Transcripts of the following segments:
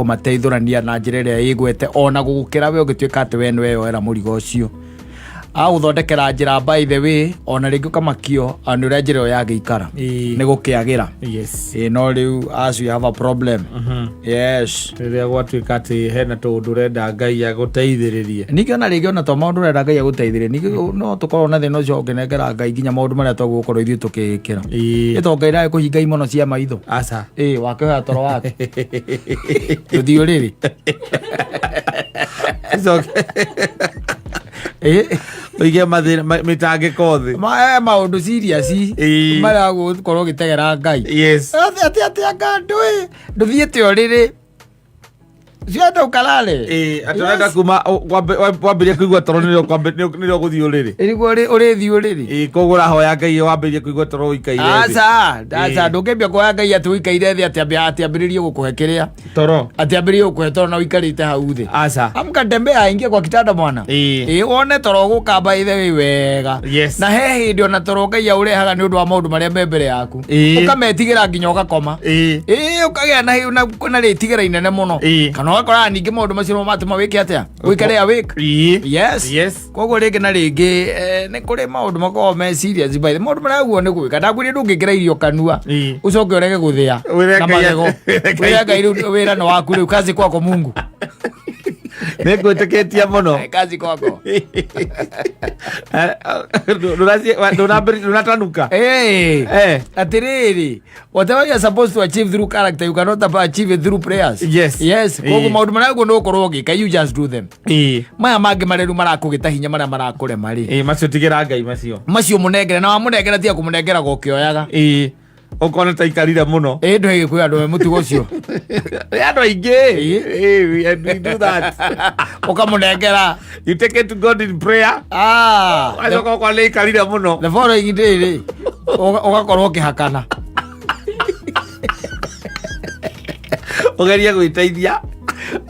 kumateithurania na njira iria igwete ona gugukira we ugituika ati we niwe yoera murigo ucio guthondekera njira by the way ona ringi ukamakio ani uria njira ya giikara ni gukiagira no riu as you have a problem yes riria gwatuika ati hena tundu renda Ngai aguteithiririe ningi ona ringi ona to maundu renda Ngai aguteithiririe ningi no tukorwo na thina ucio ngenengera Ngai nginya maundu maria twagukorwo ithuĩ tukikira ito Ngai ra kuhinga imono cia maitho aca wakihoya toro waku tuthio riri oige mitangiko thi maundu serious maria gukorwo gitegera Ngai ati Ngai nduthiite uriri Ziada ukalale atarenda kuma wambiria kuigua toro nirio guthii uriri irigwo urithi uriri kogura hoya Ngai wambiria kuigua toro uikaire aca ndungembia kuhoya Ngai ati uikaire thi ati ambiririe gukuhe kiria toro ati ambiririe gukuhe toro na uikarite hau thi aca amka tembea aingie kwa kitanda mwana wone toro gukamba ithe wi wega na he hindi ona toro Ngai aurehaga ni undu wa maundu maria me mbere yaku ukametigira nginya ugakoma ukagia na ritigera inene muno kana wakora ningi maundu macio matuma wiki atia wikare awake yes koguo ringi na ringi ni kuri maundu makoragwo me serious by the maundu maria guo ni gwika ndakwiri ndungikira irio kanua ucoke urege guthia na magego wira Ngai wira no waku riu kazi kwako Mungu nĩngwĩtĩkĩtie mũno kazi kwako ndunatanuka atiriri whatever you are supposed to achieve through character you cannot achieve it through prayers yes koguo maundu maria guo nũgũkorwo ũgĩka you just do them maya mangĩ mareru marakũgĩta hinya maria marakũrema rĩ macio tigĩra Ngai macio mũnengere na wamũnengera tiga kũmũnengera gũkĩoyaga ukona ta ikarire muno ndwe gikuya ndo mutugo ucio andu aingi and do that ukamunengera you take it to God in prayer azoka kwa le ikarire muno the following day ugakorwo ukihakana ugeria gwiteithia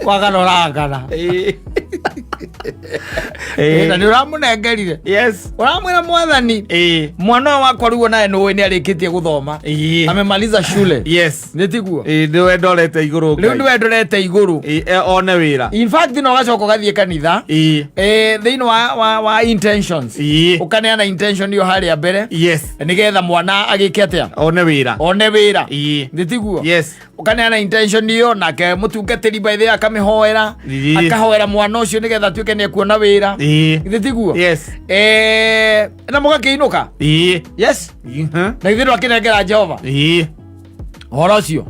wagarorangana na ni uramunengerire uramwira Mwathani mwana wakwa ruo nae no ni arikitie guthoma amemaliza shule nitiguo ndiwe ndorete iguru Ngai ndiwe ndorete iguru one wira in fact no gacoka gathie kanitha thini wa intentions ukaneana intention yo haria mbere nigetha mwana agike atia one wira nitiguo ukaneana intention yo nake mutungatiri by the akamihoera akahoera mwana ucio nigetha tuike ni kuona wira nitiguo na mugakiinuka na ithiru akinengera Jehova horo ucio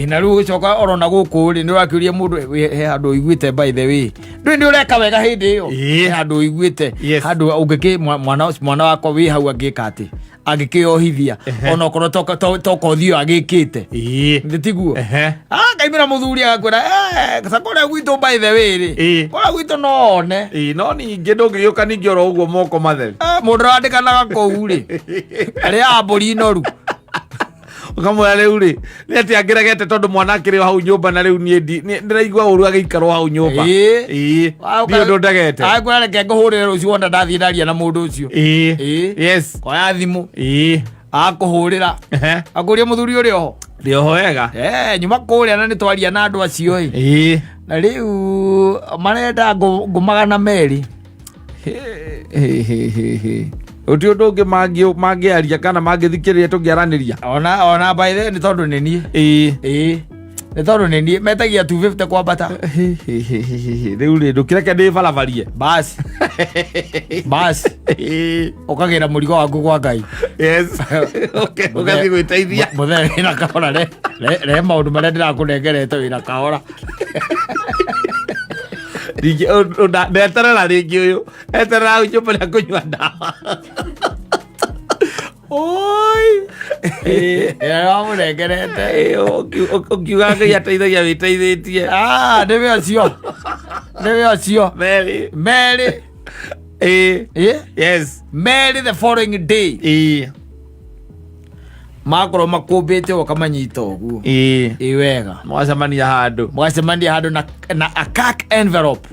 na riu ucoka orona guku ri ni urakiuria mundu he handu iguite by the way ndu ndi ureka wega hindi iyo he handu iguite handu ungiki mwana wakwa wi hau agika ati agikiohithia ona okorwo tokothio agikite nditiguo kaimira muthuri agakwira sakore gwitu by the way ri kora gwitu none no ningi ndungiuka ningi oro uguo moko matheru mundu randikanaga kou ri aria amburi noru ukamwira riu ri ni ati angiregete tondu mwana akiri hau nyumba na riu ni ndiraigua uru agaikarwo hau nyumba ndio ndondagete agwira reke nguhurire rucio wona ndathie ndaria na mundu ucio koya thimu akuhurira akuria muthuri uri oho ndio hoega nyuma kuria na nitwaria na andu acio na riu marenda ngumagana meri uti undu ungi mangiaria kana mangithikiriria tungiaraniria ona by the ni tondu ni nie ni tondu ni nie metagia 250 kwambata riu ri ndukireke ndi baravarie bas ukagira murigo waku kwa Ngai ugathi gwiteithia mutheri na kahora re maundu maria ndirakunengerete wina kahora rigi ndeterera ringi uyu eterera nyumba ya kunywa ndawa oi wamurengerete ukiuga Ngai ateithagia witeithĩtie nĩwe ũcio Mary Mary the following day makorwo makũmbĩte ũkamanyita ũguo wega mwacemania handũ na a cack envelope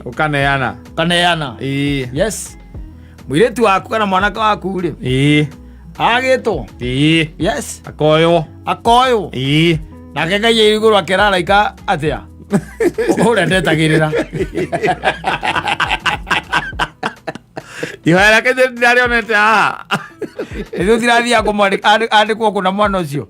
ukaneana mũirĩtu waku kana mwanake waku rĩ agĩtwo akoywo nake Ngai e iguru akiraraika atia ore ndetagirira ihoera ke ndari onete Ezo tirathia andikwo kuna mwana ucio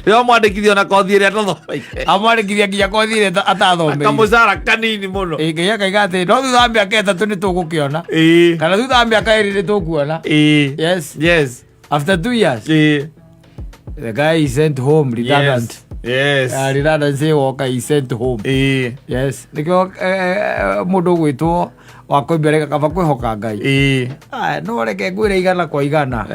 Yo mwandikithio na kothi ĩrĩa tathomeire amwandikithia nginya kothi ĩrĩa atathomeire kamucara kanini muno ngai akaiga atĩ no thutha wa mĩaka 3 nĩ tũgũkĩona kana thutha wa mĩaka 2 nĩ tũkuona yes after 2 years the guy is sent home redundant redundant say woka is sent home yes nikio mundu gwitwo wakoimbere kaba kwihoka ngai no reke ngwire igana kwa igana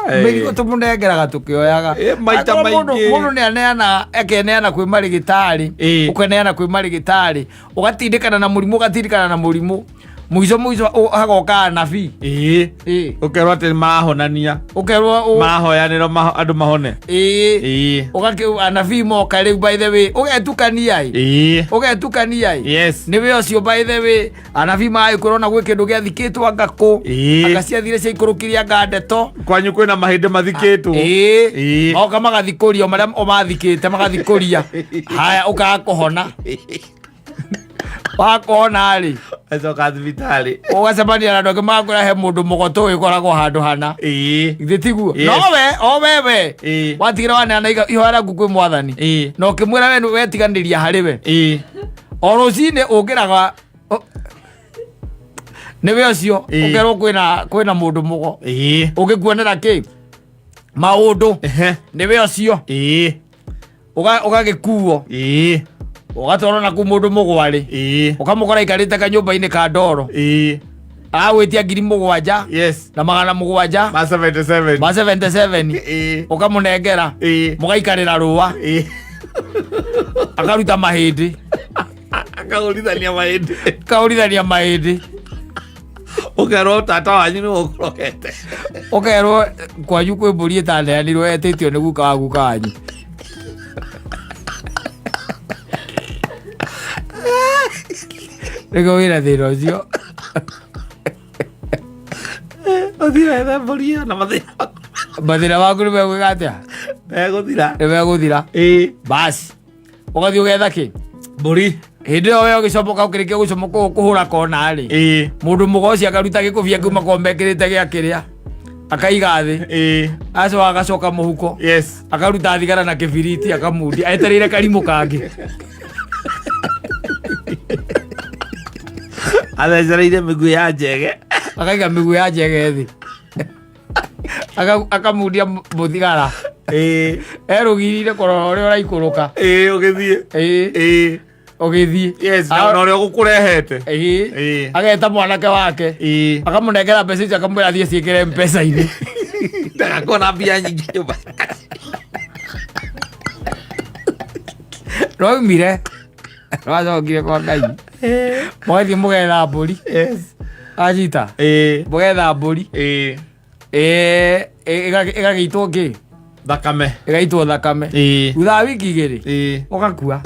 mĩrigo tũmũnengeraga tũkĩoyaga maita maingĩ mũndũ nĩaneana ekeneana kwĩ marigitari ũkeneana kwĩ marigitari ũgatindĩkana na mũrimũ ũgatindĩkana na mũrimũ mũico hagoka anabii ũkerwo atĩ mahonania ũkerwo mahoyanĩrwo andũ mahone anabii moka rĩu by the way ũgetukania nĩwe ũcio by the way anabii magĩkorwo na gwĩ kĩndũ gĩathikĩtwo ngakũ anga ciathire ciaikũrũkirie anga ndeto kwanyu kwĩna mahĩndĩ mathikĩtwo moka magathikũria marĩa mathikĩte magathikũria haya ũkaga kũhona wakona rĩ acoka thibitarĩ ũgacemania na andũ angĩ magakũrehe mũndũ mũgoto wĩkoragwo handũ hana githĩ tiguo no wewe watigĩra waneana ihoya rĩaku kwĩ mwathani na ũkĩmwĩra we wetiganĩria harĩ we o rũcinĩ ũngĩraga nĩwe ũcio ũkerwo kwĩna mũndũ mũgo ũngĩkuonera kĩ maũndũ nĩwe ũcio ũgagĩkuo ũgatwarwo naku mũndũ mũgwarĩ ũkamũkora ikarĩte kanyũmba-inĩ ka ndoro agwĩtia 7,000 na 700 ma 77 ũkamũnengera mũgaikarĩra rũa akaruta mahĩndĩ akaũrithania mahĩndĩ ũkerwo tata wanyu nĩ ũkũrogete ũkerwo kwanyu kwĩ mbũri ĩtaneanirwo etĩtio nĩ guka wa guka wanyu Rĩgo wĩra thĩna ũcio ũthira mbũri ĩyo na mathĩna maku nĩmegwĩka atĩa nĩmegũthira basi ũgathiĩ ũgetha kĩ mbũri hĩndĩ ĩyo we ũgĩcomoka ũkĩrĩkia gũcomoka kũhũra kona-rĩ mũndũ mũgo ũcio akaruta gĩkũbia kĩu makombe ekĩrĩte gĩa kĩrĩa akaiga thĩ acoka agacoka mũhuko akaruta thigara na kĩbiriti akamundia etereire karimũ kangĩ athecereire mĩguĩ ya njege akaiga mĩguĩ ya njege thĩ akamundia mũthigara erũgirire kũrora ũrĩa ũraikũrũka ũgĩthiĩ na ũrĩa ũgũkũrehete ageta mwanake wake akamũnengera mbeca icio akamwĩra thiĩ ciĩkĩre mpesa-inĩ ndagakorwo mbia nyingĩ nyũmba roimire wacokire kwa Ngai mũgathiĩ mũgetha mbũri ajita mũgetha mbũri ĩgagĩitwo kĩ thakame ĩgaitwo thakame thutha wa wiki 2 ũgakua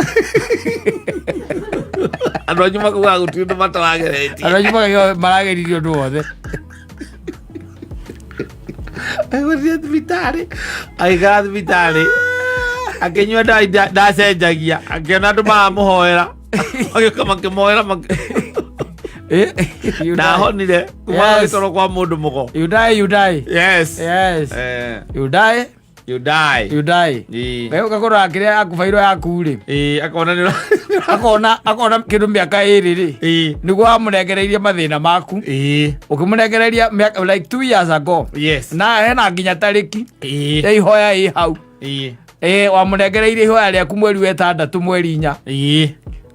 andũ anyu makuaga gũtirĩ ũndũ matarageretie andũ anyu marageririe ũndũ wothe agũthiĩ thibitarĩ agĩikara thibitarĩ akĩnyua ndacenjagia akĩona andũ maramũhoera agĩũka makĩmũhoera ndahonire kuma agĩtwarwo kwa mũndũ mũgo you die we ũgakora kĩrĩa akubairwo yaku-rĩ akona kĩndũ mĩaka 2-rĩ nĩguo wamũnengereirie mathĩna maku ũkĩmũnengereria like 2 years ago na hena nginya tarĩki ya ihoya ĩ hau wamũnengereirie ihoya rĩaku mweri wa 6 mweri 4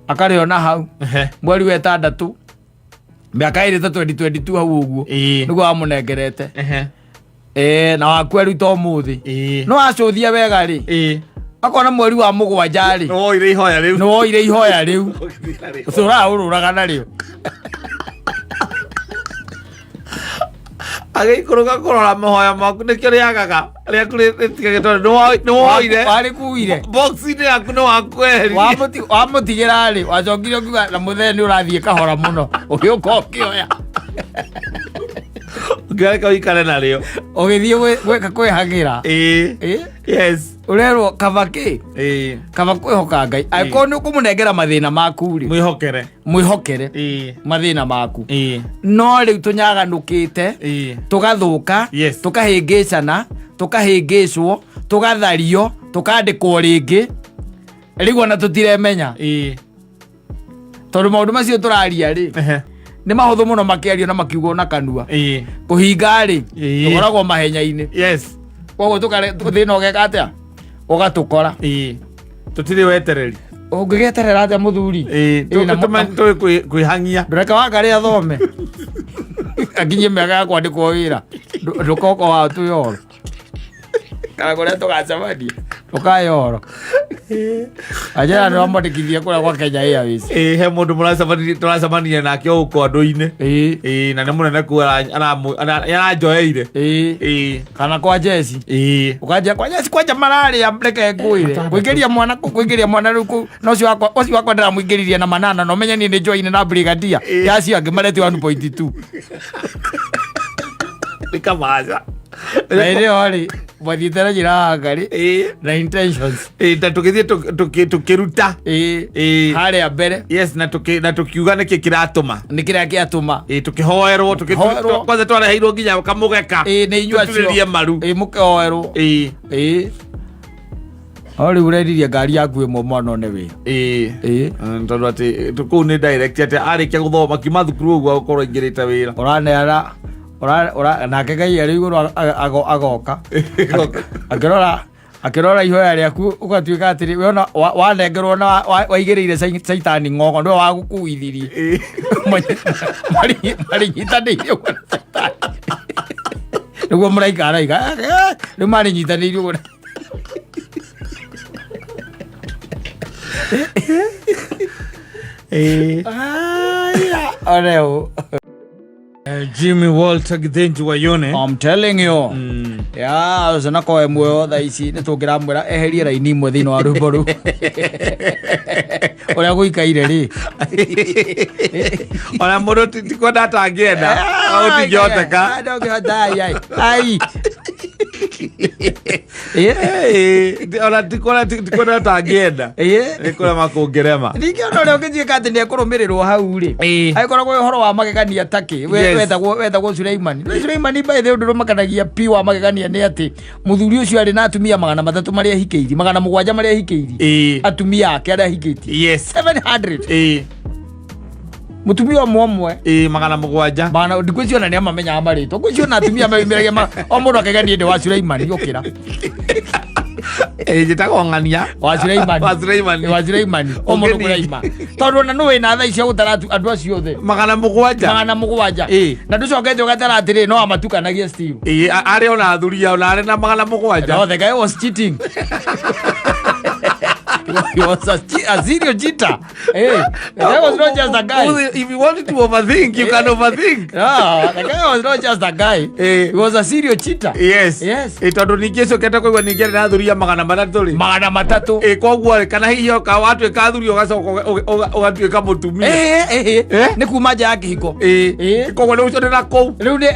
akarĩona hau mweri wa 6 mĩaka 2 ta 2022 hau ũguo nĩguo wamũnengerete na wakua rĩu to mũthĩ no acũthia wega-rĩ akona mweri wa 7-rĩ nĩwoire ihoya rĩu ũcũraga ũrũraga narĩo agĩikũrũka kũrora mahoya maku nĩkĩo rĩagaga rĩaku rĩtigagĩtwo nĩwoire warĩkuire box-inĩ yaku nĩwakweheria wamũtigĩra-rĩ wacokire ũkiuga na mũthee nĩ ũrathiĩ kahora mũno ũgĩũka ũkĩoya Ngaka uikare nario. Ogithie gweka kwihagira. Yes. Urerwo kabaki. Kaba kwihoka Ngai. Aiko ni kumunengera mathina maku ri. Mwihokere. Mathina maku. No riu tunyaganukite. Tugathuka. Tukahingicana. Tukahingicwo. Tugathario. Tukandikwo ringi. Riu ona tutiremenya. Tondu maundu macio turaria ri. Ni mahuthu muno makiario na makiugwo na kanua. Kuhinga ri. Tukoragwo mahenya-ini. Yes. Koguo thina ugeka atia? Ugatukora. Tutiri wetereri. Ungigeterera atia muthuri? Tuwe kwihangia. Ndureka wakari athome. Akinye miaka ya kwandikwo wira. Ndukoko wa tuyoro. Kana kuria tugacemania. Tukayoro. Ajara ndo amandikithia kuria kwa Kenya Airways. He mundu turacemania nake uko andu-ini. Na ni munene kuara aranjoeire. Kana kwa jesi. Ukaja kwa jesi kwanja malaria mreke nguire. Kuingiria mwana ruku no cio wakwa ndiramuingiririe na manana no menye ni join na brigadier. Yaci angi mareti 1.2. Nikamaza. Ere ori wathitera jira ngari na intentions tukithie tukiruta haria mbere. Yes, na tukiuga niki kiratuma tukihoerwo kwanza twareheirwo nginya kamugeka ni inyua cio maru mukihoerwo ori uredirie ngari yaku imwe mwana ne wira tondu ati tuku ni direct ati arikia guthoma kiuma thukuru uguo gukorwo ingirite wira uraneara nake Ngai ari iguru agoka akirora ihoya riaku ugatuika atiri we ona wanengerwo na waigiriire saitani ngogo ndo wagukuithirie mari nyitanĩirio na saitani niguo mũraikara rĩu marĩ nyitanĩirio gũna oreo Jimmy Walter Githinji Wayone. I'm telling you. Yeah, zona ko emwe otha ici ni tungira mwira eherie raini imwe thini wa rwimbo ru. Oria guikaire ri. Ona mundu tikwenda atangienda. Au tingihoteka. Ai. Ona tikwenda atangienda. Nikora makungerema. Ndikiona uria ungithiika ati ni ekurumirirwo hau ri. Aikoragwo uhoro wa magegania taki. Wetagwo Suleimani. Suleimani by the way makanagia pi wa magegania ni ati muthuri ucio ari na atumia 300 maria hikeirie 700 maria hikeirie atumia ake aria hikeitie. Yes, 700. Mutumia omwe 700 bana ndikwicio na ni amamenya amarito kwicio na atumia meragia o mundu akegania ndi wa Suleimani yokira jitako ngania wa Suleimani o mundu kuraima tondu na no wina tha icio gutara andu acio othe 700 na nducoke gatara atiri no amatukanagia Steve ari ona athuria ona ari na 700 no the guy was cheating. He was a serial cheater. That was not just a guy. If you wanted to overthink, you can overthink. No, the guy was not just a guy. He was a serial cheater. Yes. Tondu ningeso kete kwa ningere na thuria 300 koguo kana hiyo ka watu ekathuri ogatuika mutumia ni kuma ja kihiko koguo ni ucio na kou riu ni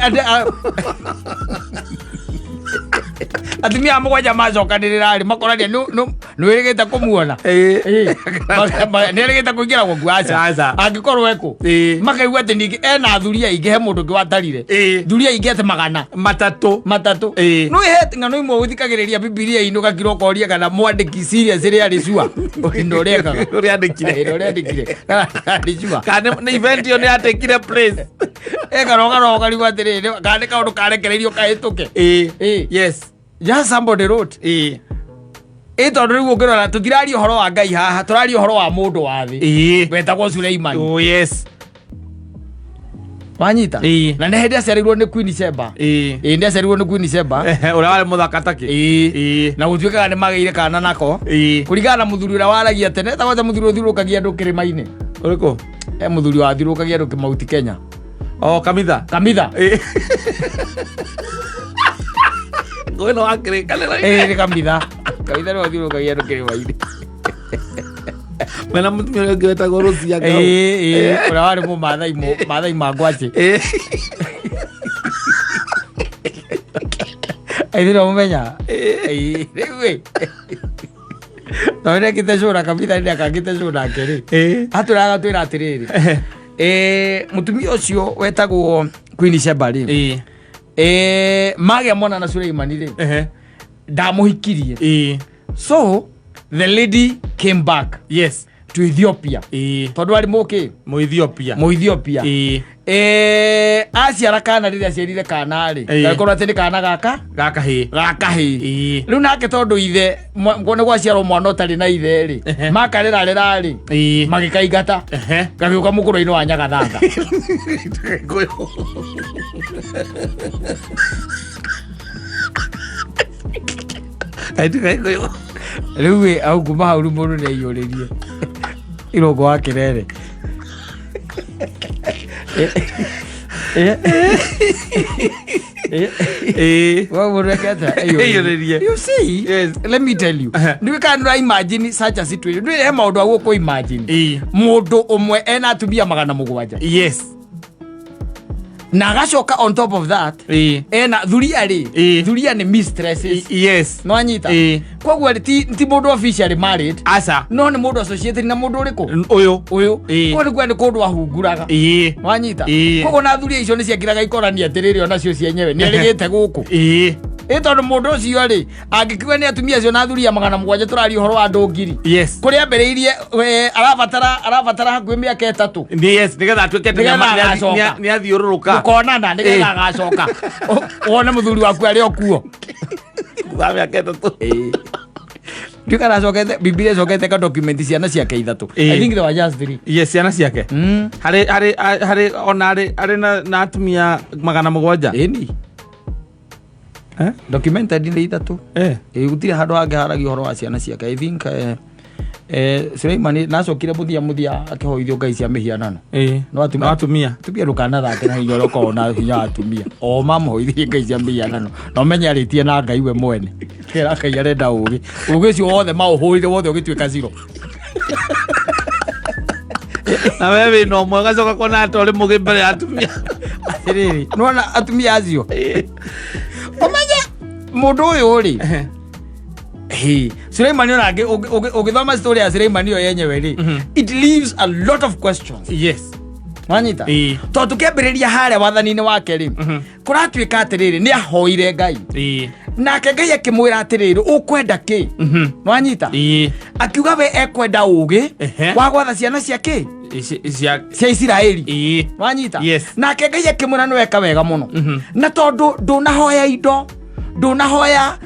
atumia 7 macokanirira ri makorania nĩwĩrĩgĩte kũmuona nĩrĩgĩte kũingĩra gwaku aca angĩkorwo eko makaigua atĩ ningĩ ena athuri aingĩ he mũndũ ũngĩ watarire thuri aingĩ atĩ 300 no ihete ng'ano imwe ũthikagĩrĩria Bibilia-inĩ ũgakira ũkoria kana mwandĩki serious rĩrĩa arĩ cua ndio ũrĩekaga ũrĩa andĩkire kana nĩ event yo nĩ atekire place ekaroga riu atĩrĩrĩ kana kaũndũ karekereirio kahĩtũke yes just somebody wrote tondu riu ngirora tutiraria uhoro wa Ngai haha turaria uhoro wa mundu wa thi wetagwo Suleimani. Oh yes wanyita na ne hende aciarirwo ni Queen Sheba ndi aciarirwo ni Queen Sheba uria wari muthaka taki na gutuikaga ni mageire kana nako kuringana na muthuri uria waragia tene tagwa muthuri uthirukagia andu kirima-ini uriko muthuri wa thirukagia andu Mount Kenya Kamitha Bueno, akire kale ni Kamitha no thirukagia andu kirima-ini mena mutumia ngeta gorosia ngao uria wari mu mathai magwaci Aithira mumenya. Riwe. Tawire kitecura kabitha ndi akagitecura kiri. Aturaga twira atiriri. Mutumia ucio wetagwo Queen Shebari. Mage mwana na Suleimani ri. Ndamuhikirie. So the lady came back. Yes. To Ethiopia. Tondu ari muki mu Ethiopia. Aciara kana riria aciarire kana ri. Gakorwo atĩ nĩ kana gaka hi. Riu nake tondu ithe ngone gwaciarwo mwana ũtarĩ na ithe ri. Makarĩra ri. Magĩkaingata. Gagĩũka mũkũrũ-inĩ wa Nyagathanga. Riu au kuma hau mũndũ nĩaiyũrĩrie irongo wa Kĩrere. You see, yes. Let me tell you. You can't imagine such a situation. You have to imagine. Modo omwe ena atumia 700. Yes. Na gacoka on top of that ena thuria ri thuria ni mistresses. Yes. No anyita kwoguo ti mundu officially married asa no ni mundu associated na mundu uriku uyu kwoguo ni kundu ahunguraga no anyita kwoguo na thuria icio ni ciakiraga ikorania atiriri ona cio cienyewe ni arigite guku tondu mundu ucio ri angikiwa ni atumia acio na thuria 700 turari uhoro wa andu ngiri. Yes. Kuri ambiriirie arabatara hakuhi miaka 3. Yes, nigetha atuike ni athiururuka konana nigetha agacoka wone muthuri waku ari okuo wa miaka 3. Ndikara cokete Biblia cokete ka document ciana ciake 3. I think they were just 3. Yes, ciana ciake hari ona ari na atumia 700. Eni documented ni 3. Gutire handu angiharagia uhoro wa ciana ciake. I think Suleimani nacokire muthia akihoithio ngai cia mihianano. No atumia rukana thake na hinya roko na hinya atumia o mamuhoithie ngai cia mihianano no menya ritie na ngai we mwene kera kai arenda ugi cio wothe mauhurire wothe ugituika zero. Na wewe no mwega coka kona atore mugi mbere atumia atiriri nona atumia acio omenya mundu uyu ri Suleimani onage ugithoma story ya Suleimani yenyewe ri it leaves a lot of questions. Yes. Mwanyita to tukĩambĩrĩria harĩa wathani-inĩ wake ri kũratuĩka atĩrĩrĩ nĩ ahoire ngai nake ngai akĩmwĩra atĩrĩrĩ ũkwenda kĩ mwanyita akiuga we ekwenda ũgĩ wa gwatha ciana ciake cia Isiraeli mwanyita nake ngai akĩmwĩra nĩ weka wega mũno na tondũ ndũnahoya indo ndũnahoya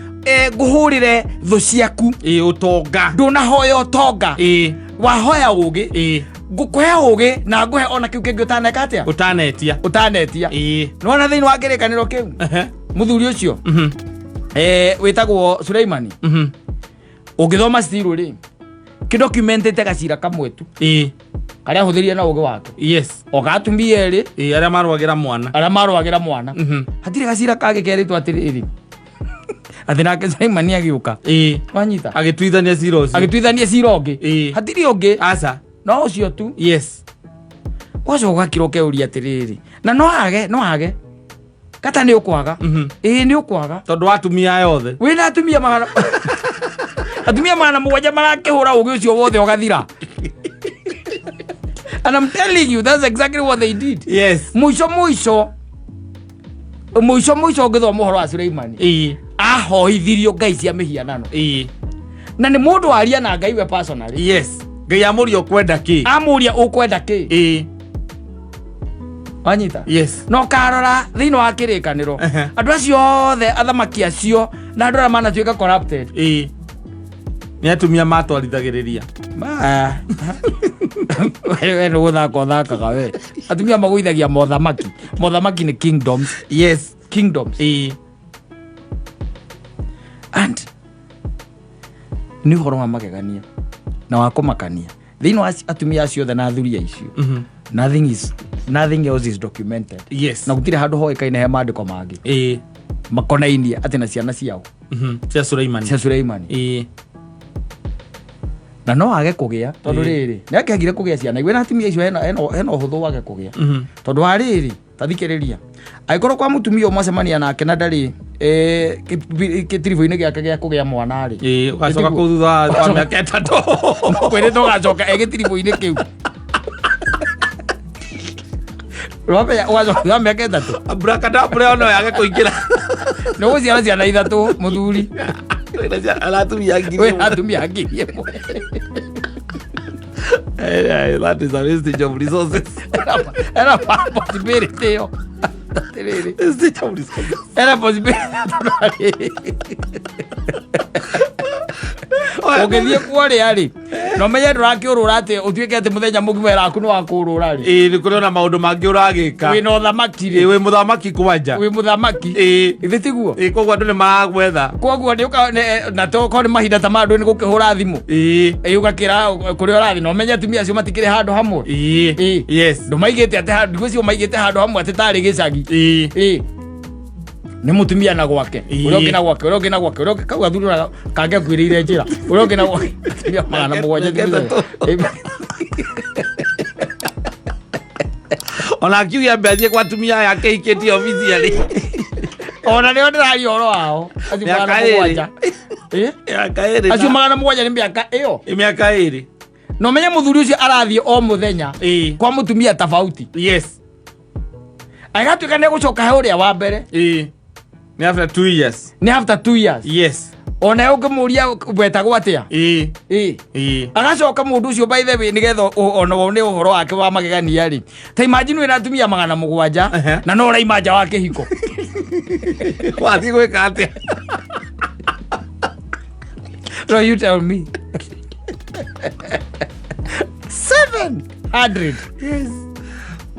nguhurire thu ciaku utonga ndunahoya utonga wahoya ugi ngukuhe ugi na nguhe ona kiu kingi utaneka atia utanetia nona thiini wa kirikaniro kiu muthuri ucio witagwo Suleimani ugithoma still ri kidocumentete gacira kamwe tu karia huthirie na ugi wake. Yes. Ogatumia ri aria marwagira mwana hatire gacira kage keritwo atiriri athina ke Suleimani agiuka wanyita agituithania cira ungi hatiri ungi asa no ucio tu. Yes. Wacoka kiroke uria atiriri na no age kata ni ukwaga ni ukwaga tondu atumia yothe wina atumia magana atumia mana mugwanja marakihura ugi ucio wothe ugathira. And I'm telling you that's exactly what they did. Yes. Mwisho ngithoma uhoro wa Suleimani ahoithirio ngai cia mihianano na ni mundu aria na ngai we personally. Yes. Ngai amuria ukwenda ki wanyita. Yes. No karora thiini wa kirikaniro andu acio othe athamaki acio na andu aria manatuika corrupted ni atumia matwarithagiriria we no thakaga we atumia maguithagia mothamaki ni kingdoms. Yes. Kingdoms. And ni uhoro wa magegania na wa kumakania thiini wa atumia acio othe na thuria icio nothing else is documented. Yes. Na gutire handu hoikaine he maandiko mangi makonainie ati na ciana ciao cia Suleimani na no age kugia tondu riri ni akihagire kugia ciana iwe na atumia icio hena uhuthu wage kugia tondu wa riri tathikiriria Aikoro kwa mutumia mwacemania nake na ndari kitirivo-ini giake gia kugia mwana ri ugacoka kuu thutha wa miaka 3 kwirite ugacoka gitirivo-ini kiu Robe ugacoka miaka 3 abracadabra ono yage kuingira no guciara ciana 3 muthuri atumia ngiri that is a wastage of resources. Era possibility yo. Wastage of resources. Era possibility. Ogethie kwari ari no menye ndurakiurura ati utuike ati muthenya mugimera aku ni wakurura ri ni kuriona maundu mangi uragika wi no thamaki ri wi muthamaki kwanja wi muthamaki ithitiguo koguo andu ni maragwetha koguo ni uka na to ko ni mahinda ta mandu ni gukihura thimu ugakira kuri urathi no menye atumia acio matikire handu hamwe yes ndo maigite ati handu cio maigite handu hamwe ati tari gicagi ni mutumia na gwake uria ngina gwake uria ngina gwake uria kau athurura kange kwirire njira uria ngina gwake magana mugwanja ona akiuga mbezie kwa tumia yake iketi officially ona ni ndari oro wao acio magana mugwanja acio magana mugwanja ni miaka iyo miaka iri no menye muthuri ucio arathie o muthenya kwa mutumia tofauti yes agatuika ne gucoka he uria wa mbere ni after 2 years ni after 2 years yes ona ukimuria wetagwo atia agacoka mundu ucio by the way nigetha ona wone uhoro wake wa magegania ri ta imagine wina atumia magana mugwanja na no raima nja wa kihiko wathi gwika atia so you tell me 700 yes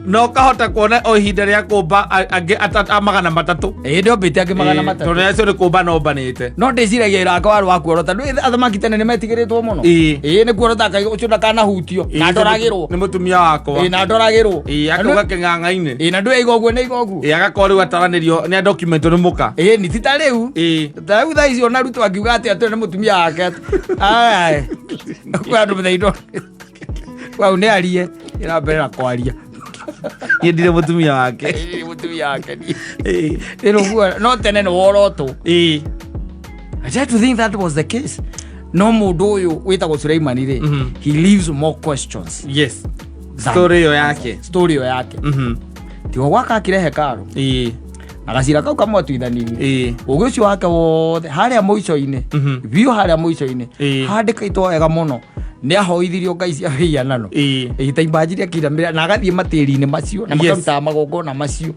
no kahota kuona o ihinda ria kumba angi magana 3 ndio bete angi magana 3 tone acio ni kumba no mbanite no ndiciragia iraka waru wa kuorota ndu athamaki tene ni metigiritwo muno ni kuorota kai ucio ndakana hutio na ndoragirwo ni mutumia wakwa na ndoragirwo akuga king'ang'a-ini na ndu igoguo ni igoguo agakorwo riu ataranirio ni document ni muka ni tita riu ta riu thaa icio na ruto akiuga ati ati ni mutumia wake ai kwa ndu mthaindo wau ni arie ira mbere na kwaria ndire mutumia wake no tene no woroto I try to think that was the case no mundu uyu witagwo Suleiman ri he leaves more questions yes story yo yake tio gwaka kire hekaru agacira kau kamwe tuithanirie ugi ucio wake wothe haria muico-ini bio haria muico-ini handikaitwo wega muno ni ahoithirio ngai cia hianano itaimbanjiria kiramira na agathie matiri-ini macio na makaruta magongona macio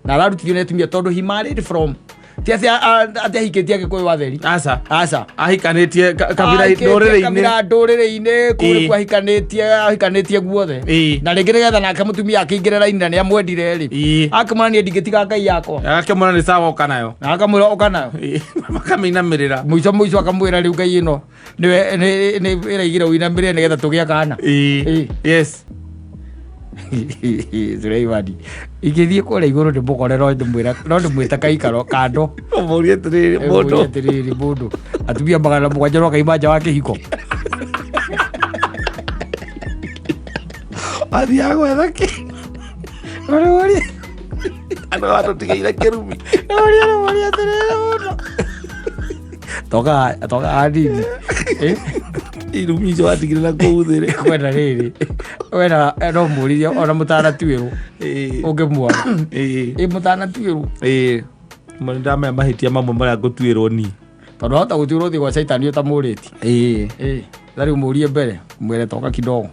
na ararutithio ni atumia tondu he married from tia ahikitie Gikuyu wa theri aca ahikanitie kabira nduriri-ini kuri kwa ahikanitie guothe na ringi nigetha nake mutumia akingire raini na ni amwendire ri akimwona ni ndingitiga ngai yakwa akimwona ni sawa ukanayo na akamwira ukanayo makamenamirira muico akamwira riu ngai ino ni iraigire uinamirire nigetha tugia kana yes Suleiman igithie kuria iguru ndimukore no ndimwite kaikaro kando murie tiriri mundu atumia magana mugwanja no kaima nja wa kihiko athia gwetha ki andå atåtigeire kä rumi toga adini irumi icio watigire na kå u thä rä kwenda rä rä wena no må ririe ona må tanatuä rwo å ngä mwana må tanatuä rwo ndamenya mahä tia mamwe marä a ngå tuä rwo ni tondå hota gå tuä rwo thä gwa caitani å tamå rä tie tarä u må rie mbere mwere toka kidogo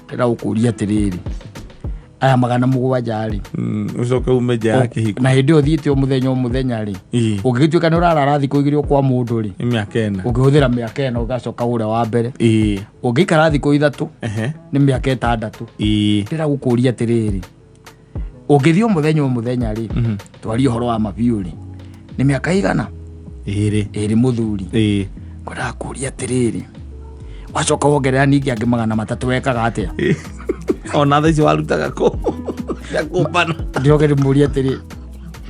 ä gå kå ria atä rä rä aya magana mugwanja ri ucoke ume nja ya kihiko na hindi o thiite o muthenya ri ungigituika ni urarara thikå igä rä kwa mundu ri miaka ĩno ungihuthira miaka ĩno ugacoka uria wa mbere ungiikara thikå 3 ni miaka 6 ndira gukuria atiriri ungithio muthenya ri twari uhoro wa mabiu ri ni miaka igana iri muthuri ngora kuria atiriri wacoka wongerera ningi angi magana 3 wekaga atia ona thaa icio warutaga kũ ya kũmbana ndioke ndĩmũrie atĩrĩ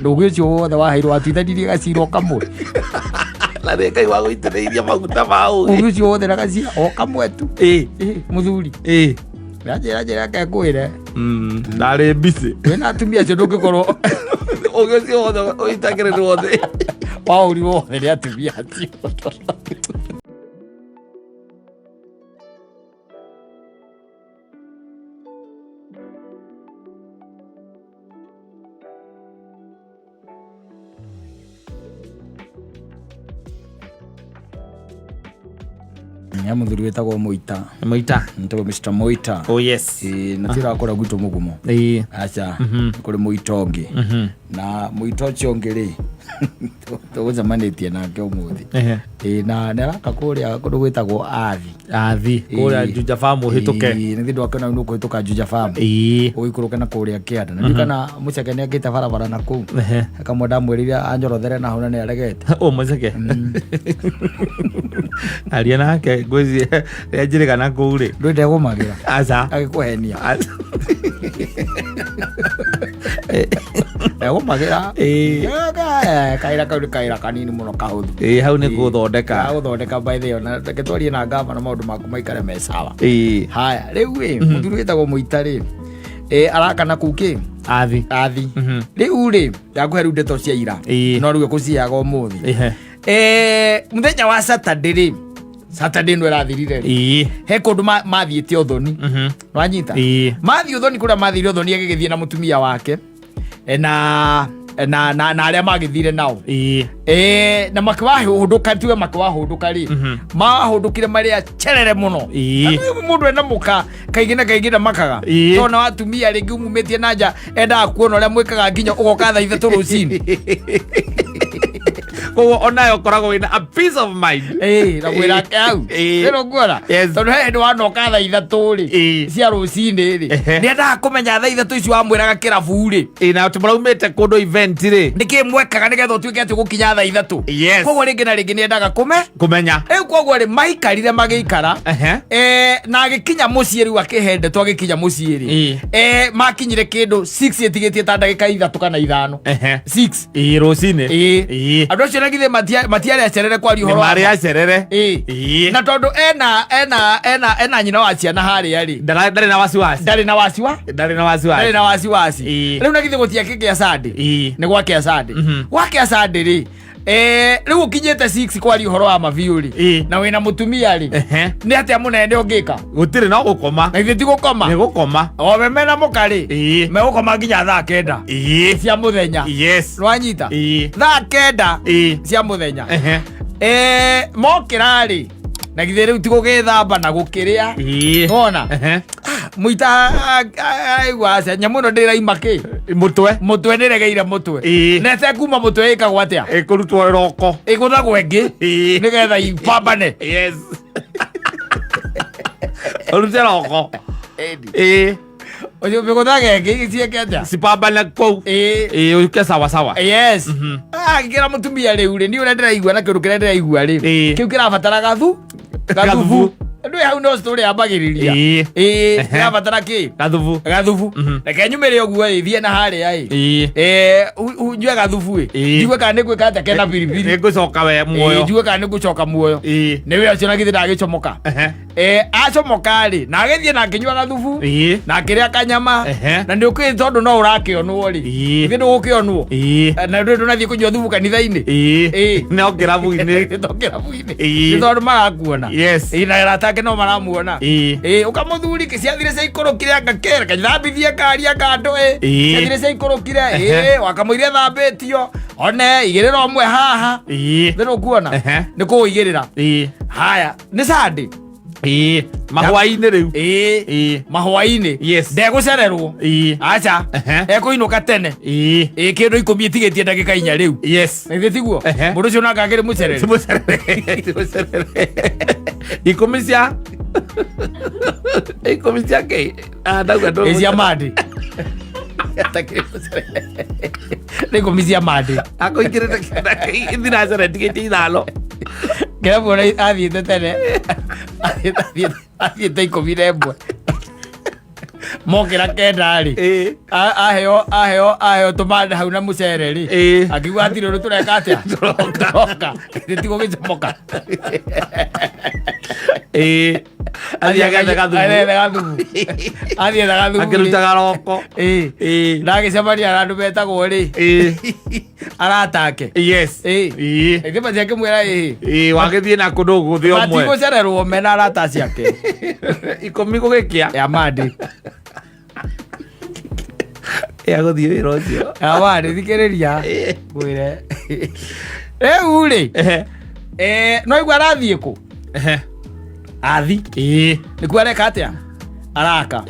ndũgĩ ũcio wothe waheirwo watuithanirie gacira o kamwe na nĩ Ngai wa gũitĩrĩirie maguta ma ũgĩ ũcio wothe na gacira o kamwe tu mũthuri nanjĩra njĩra ke ngwĩre Ndari busy. Wena atumia cio ndũngĩkorwo ũgĩcio wothe ũitakĩrĩrwo wothe waũri wothe nĩ atumia acio. Ya muthuri wetagwo Muita. Muita. Ntagwo Mr. Muita. Oh yes. Na tira akora gwitũ mũgumo. Acha. Kũrĩ Muita ũngĩ. Na Muita ũcio ũngĩ rĩ. Tũgũcemanĩtie nake ũmũthĩ. Na nĩaraka kũrĩa kũndũ gwĩtagwo Athi. Kũrĩa Juja Farm ũhĩtũke. Nĩ thĩndũ akona nĩ kũhĩtũka Juja Farm. Ũgĩikũrũka na kũrĩa Kĩanda. Na kana Mũceke nĩ agĩte barabara na kũu. Akamwe ndamwĩrire anyorothere na hau na nĩ aregete. Mũceke. Aria nake ngwĩciria rĩa njĩrĩkana kũu rĩ. Ndwende gũmagĩra. Aca. Agĩkũhenia. Egũmagĩra. Kaira kau nĩ kaira kanini mũno kahũthũ. Hau nĩ gũthondeka. Gũthondeka by the way. Na gĩtwarie na ngava na maũndũ maku maikare me sawa. Haya, rĩu mũthuri wĩtagwo Muita rĩ. Arakana kũu kĩ? Athi. Rĩu rĩ, ndakũhe rĩu ndeto cia ira. No rĩu ũkũciaga ũmũthĩ. Mũthenya wa Saturday rĩ. Saturday no ĩrathirire rĩ. He kũndũ mathiĩte ũthoni. Nwanyita. Mathiĩ ũthoni kũrĩa mathiĩre ũthoni agĩgĩthiĩ na mũtumia wake. Na arĩa magĩthire nao. Na makĩwahũndũka tiwe makĩwahũndũka rĩ. Mahũndũkire marĩa cerere mũno. Mũndũ ena mũka kaingĩ na makaga. Tona watumia rĩngĩ umumĩtie na nja endaga kuona ũrĩa mwĩkaga nginya ũgoka thaa 3 rũcinĩ. Koguo onayo koragwo wĩna a peace of mind. Na mwĩra ke hau. Rĩrĩ nguona. Tondũ he hĩndĩ wanoka thaa 3 rĩ. Cia rũcinĩ rĩ. Nĩendaga kũmenya thaa 3 ici wamwĩraga kĩrabu rĩ. Na tũmũraumĩte kũndũ event rĩ. Nĩkĩ mwekaga nĩgetha ũtuĩke atĩ gũkinya thaa 3. Koguo rĩngĩ na rĩngĩ nĩendaga kũmenya. Rĩu koguo rĩ maikarire magĩikara. Na agĩkinya mũciĩ rĩu akĩhe ndeto agĩkinya mũciĩ rĩ. Makinyire kĩndũ 6 ĩtigĩtie ta ndagĩka 3 kana 5. 6. Rũcinĩ. Andũ acio nagithe matiarĩ acerere kwaria ũhoro. Marĩ acerere. Na tondũ ena nyina wa ciana harĩa rĩ. Ndarĩ na wasiwasi. Ndarĩ na wasiwasi. Rĩu nagithe gũtiakĩgĩa Sunday. Nĩ gwakĩa Sunday. Gwakĩa Sunday rĩ. Rĩu ũkinyĩte 6 kwaria ũhoro wa mabiũ rĩ. Na wĩna mũtumia rĩ. Nĩ atĩa mũnene ũngĩka? Gũtirĩ no gũkoma. Na ithe ti gũkoma. Nĩ gũkoma. O we mena mũka rĩ. Megũkoma nginya thaa 9 cia mũthenya. Nwanyita. Thaa 9 cia mũthenya. Mokĩra rĩ. Na githĩ rĩu ti gũgĩthamba na gũkĩrĩa. Wona? Muita aigua aca nyamũ ĩno ndĩraima kĩ? Mũtwe nĩregeire mũtwe. Na ĩte kuma mũtwe ĩkagwo atĩa? Ĩkũrutwo roko. Ĩgũthagwo ĩngĩ nĩgetha ipambane. Ũrute roko. Ojo mĩgũthaga ĩngĩ ciĩke atĩa? Cipambane kũu. Ũke sawa. Gĩkĩra mũtumia rĩu rĩ. Nĩ ũrĩa ndĩraigua na kĩndũ kĩrĩa ndĩraigua rĩ. Kĩu kĩrabatara gathubu. Ndũ hau no story yambagĩrĩria. Kĩrabatara kĩ? Gathubu. Reke nyumĩre ũguo thiĩ na harĩa njue gathubu njigue kana nĩngwĩka atĩa kena biribiri. Nĩngũcoka we muoyo. Njigue kana nĩngũcoka muoyo. Nĩwe ũcio na githĩ ndagĩcomoka. Acomoka rĩ na agĩthiĩ na akĩnyua gathubu na akĩrĩa kanyama. Na nĩ ũkĩrĩ tondũ no ũrakĩonwo rĩ. Githĩ ndũgũkĩonwo. Na ndũnathiĩ kũnyua thubu kanitha-inĩ. No kĩrabu-inĩ. Nĩ tondũ magakuona. Na arata no maramuona. Ũkamũthuri kĩciathire cia ikũrũkire agakera kathambithie karia kando. Ciathire cia ikũrũkire. Wakamũire thambĩtio. One igĩrĩra ũmwe haha. Ndĩrĩ kuona. Nĩ kũigĩrĩra. Haya nĩ Sunday. Mahũa-inĩ rĩu. Mahũa-inĩ. Ndegũcererwo. Aca. Ekũinũka tene. Kĩndũ 10 ĩtigĩtie ndagĩka 4 rĩu. Na ithe tiguo. Mũndũ ũcio naka akĩrĩ mũcerere. Ikũmi cia kĩ? Cia Monday. Nĩ 10 cia Monday. Akũingĩrĩte thinacara ndigĩtie 5. Kĩrabu ona athiĩte tene. Athiĩte 11. Mokĩra 9 rĩ. Aheo tũmande hau na mũcere rĩ. Akĩigua atĩ rĩu tũreka atĩa? Tũroka. Ti gũgĩcomoka. Athie agethe gathubu. Athie etha gathubu. Akĩruta roko. Na agĩcemania na andũ metagwo rĩ. Aratake. Yes. Ithima ciake mwĩra wagĩthiĩ na kũndũ gũthĩ omwe. Matigũcererwo mena arata ciake. Ikũmi gũgĩkĩa. Amadi. Agũthiĩ wĩra ũcio. Amadi thikĩrĩria. Ngwĩre. Rĩu rĩ. No igua arathiĩ kũ? Athi. Nĩkuo areka atĩa? Araka.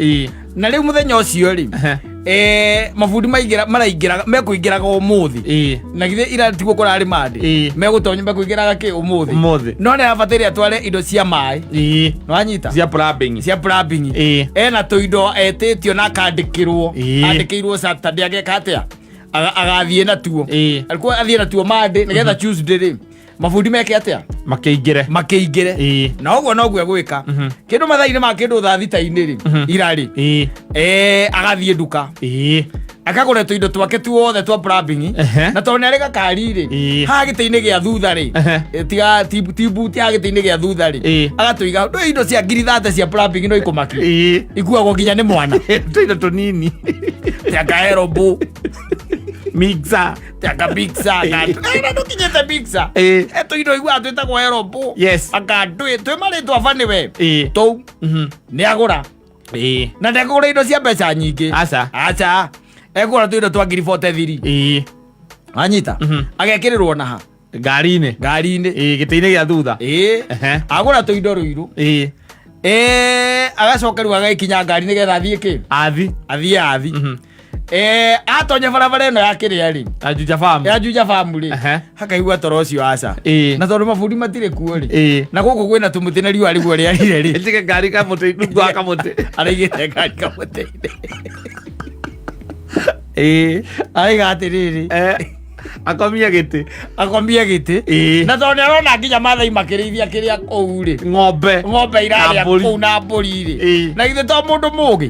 Na rĩu mũthenya ũcio rĩ. Mabundi maraingĩraga mekũingĩraga ũmũthĩ. Na githĩ ira tiguo kũrarĩ mande. Megũtonya mekũingĩraga kĩ ũmũthĩ. No nĩ abatĩre atware indo cia maĩ. Nĩwanyita? Cia plumbing. Cia plumbing. Ena tũindo etĩtio na akandĩkĩrwo. Andĩkĩirwo Saturday ageka atĩa? Agathiĩ natuo. Alikuwa athiĩ natuo mande nĩgetha Tuesday rĩ. Mabundi meke atĩa? Makĩingĩre. Na ũguo noguo egwĩka. Kĩndũ mathaa-inĩ ma kĩndũ thaa thita-inĩ rĩ. Ira rĩ. Agathiĩ nduka. Akagũra tũindo twake tuothe twa plumbing. Na tondũ nĩarĩ gakari rĩ. Haha gĩtĩ-inĩ gĩa thutha rĩ. Tiga tibuti haha gĩtĩ-inĩ gĩa thutha rĩ. Agatũiga ndũ indo cia ngiri 30 cia plumbing no ikũmaki. Ikuagwo nginya nĩ mwana. Tũindo tũnini. Tiaka robo. Mixer. Tiaka mixer. Ndukinyete mixer. Tũindo igua twĩtagwo aerobo. Yes. Twĩ marĩtwa bani we. Tũu. Nĩagũra. Na ndekũgũra indo cia mbeca nyingĩ. Aca. Egũra tũindo twa ngiri 43. Anyita. Agekĩrĩrwo naha. Ngari-inĩ. Gĩtĩ-inĩ gĩa thutha. Agũra tũindo rũirũ. Agacoka rĩu agaikinya ngari nĩgetha athiĩ kĩ? Athi. Atonya barabara ĩno ya kĩrĩa rĩ. Ya Juja Farm rĩ. Hakaigua toro ũcio aca. Na tondũ mabundi matirĩ kuo rĩ. Na gũkũ kwĩna tũmũtĩ na riũa rĩguo rĩarire rĩ. Ĩtige ngari kamũtĩ nungu wa kamũtĩ. Araigĩte ngari kamũtĩ-inĩ. Aiga atĩrĩrĩ. Akomia gĩtĩ. Na tondũ nĩarona nginya Maathai makĩrĩithia kĩrĩa kũu rĩ. Ng'ombe irarĩa kũu na mbũri rĩ. Na githĩ to mũndũ mũgĩ.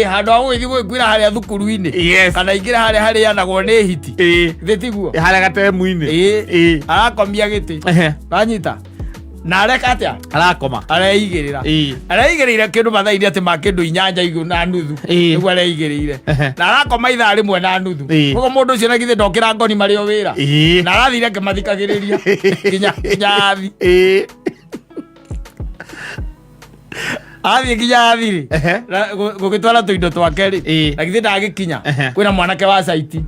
Handũ ha gũgĩthiĩ gwĩkwĩra harĩa thukuru-inĩ. Kana ingĩra harĩa harĩanagwo nĩ hiti. Githĩ tiguo. Harĩa gatemu-inĩ. Arakomia gĩtĩ. Wanyita. Na areka atĩa? Arakoma. Areigĩrĩire kĩndũ mathaa-inĩ atĩ ma kĩndũ 8 na nuthu. Nĩguo areigĩrĩire. Na arakoma ithaa rĩmwe na nuthu. Koguo mũndũ ũcio na githĩ ndokĩra ngoni marĩ o wĩra. Na arathire akĩmathikagĩrĩria. Nginya athi. Athiĩ nginya athiri. Gũgĩtwara tũindo twake rĩ. Na githĩ ndagĩkinya. Kwĩna mwanake wa caiti.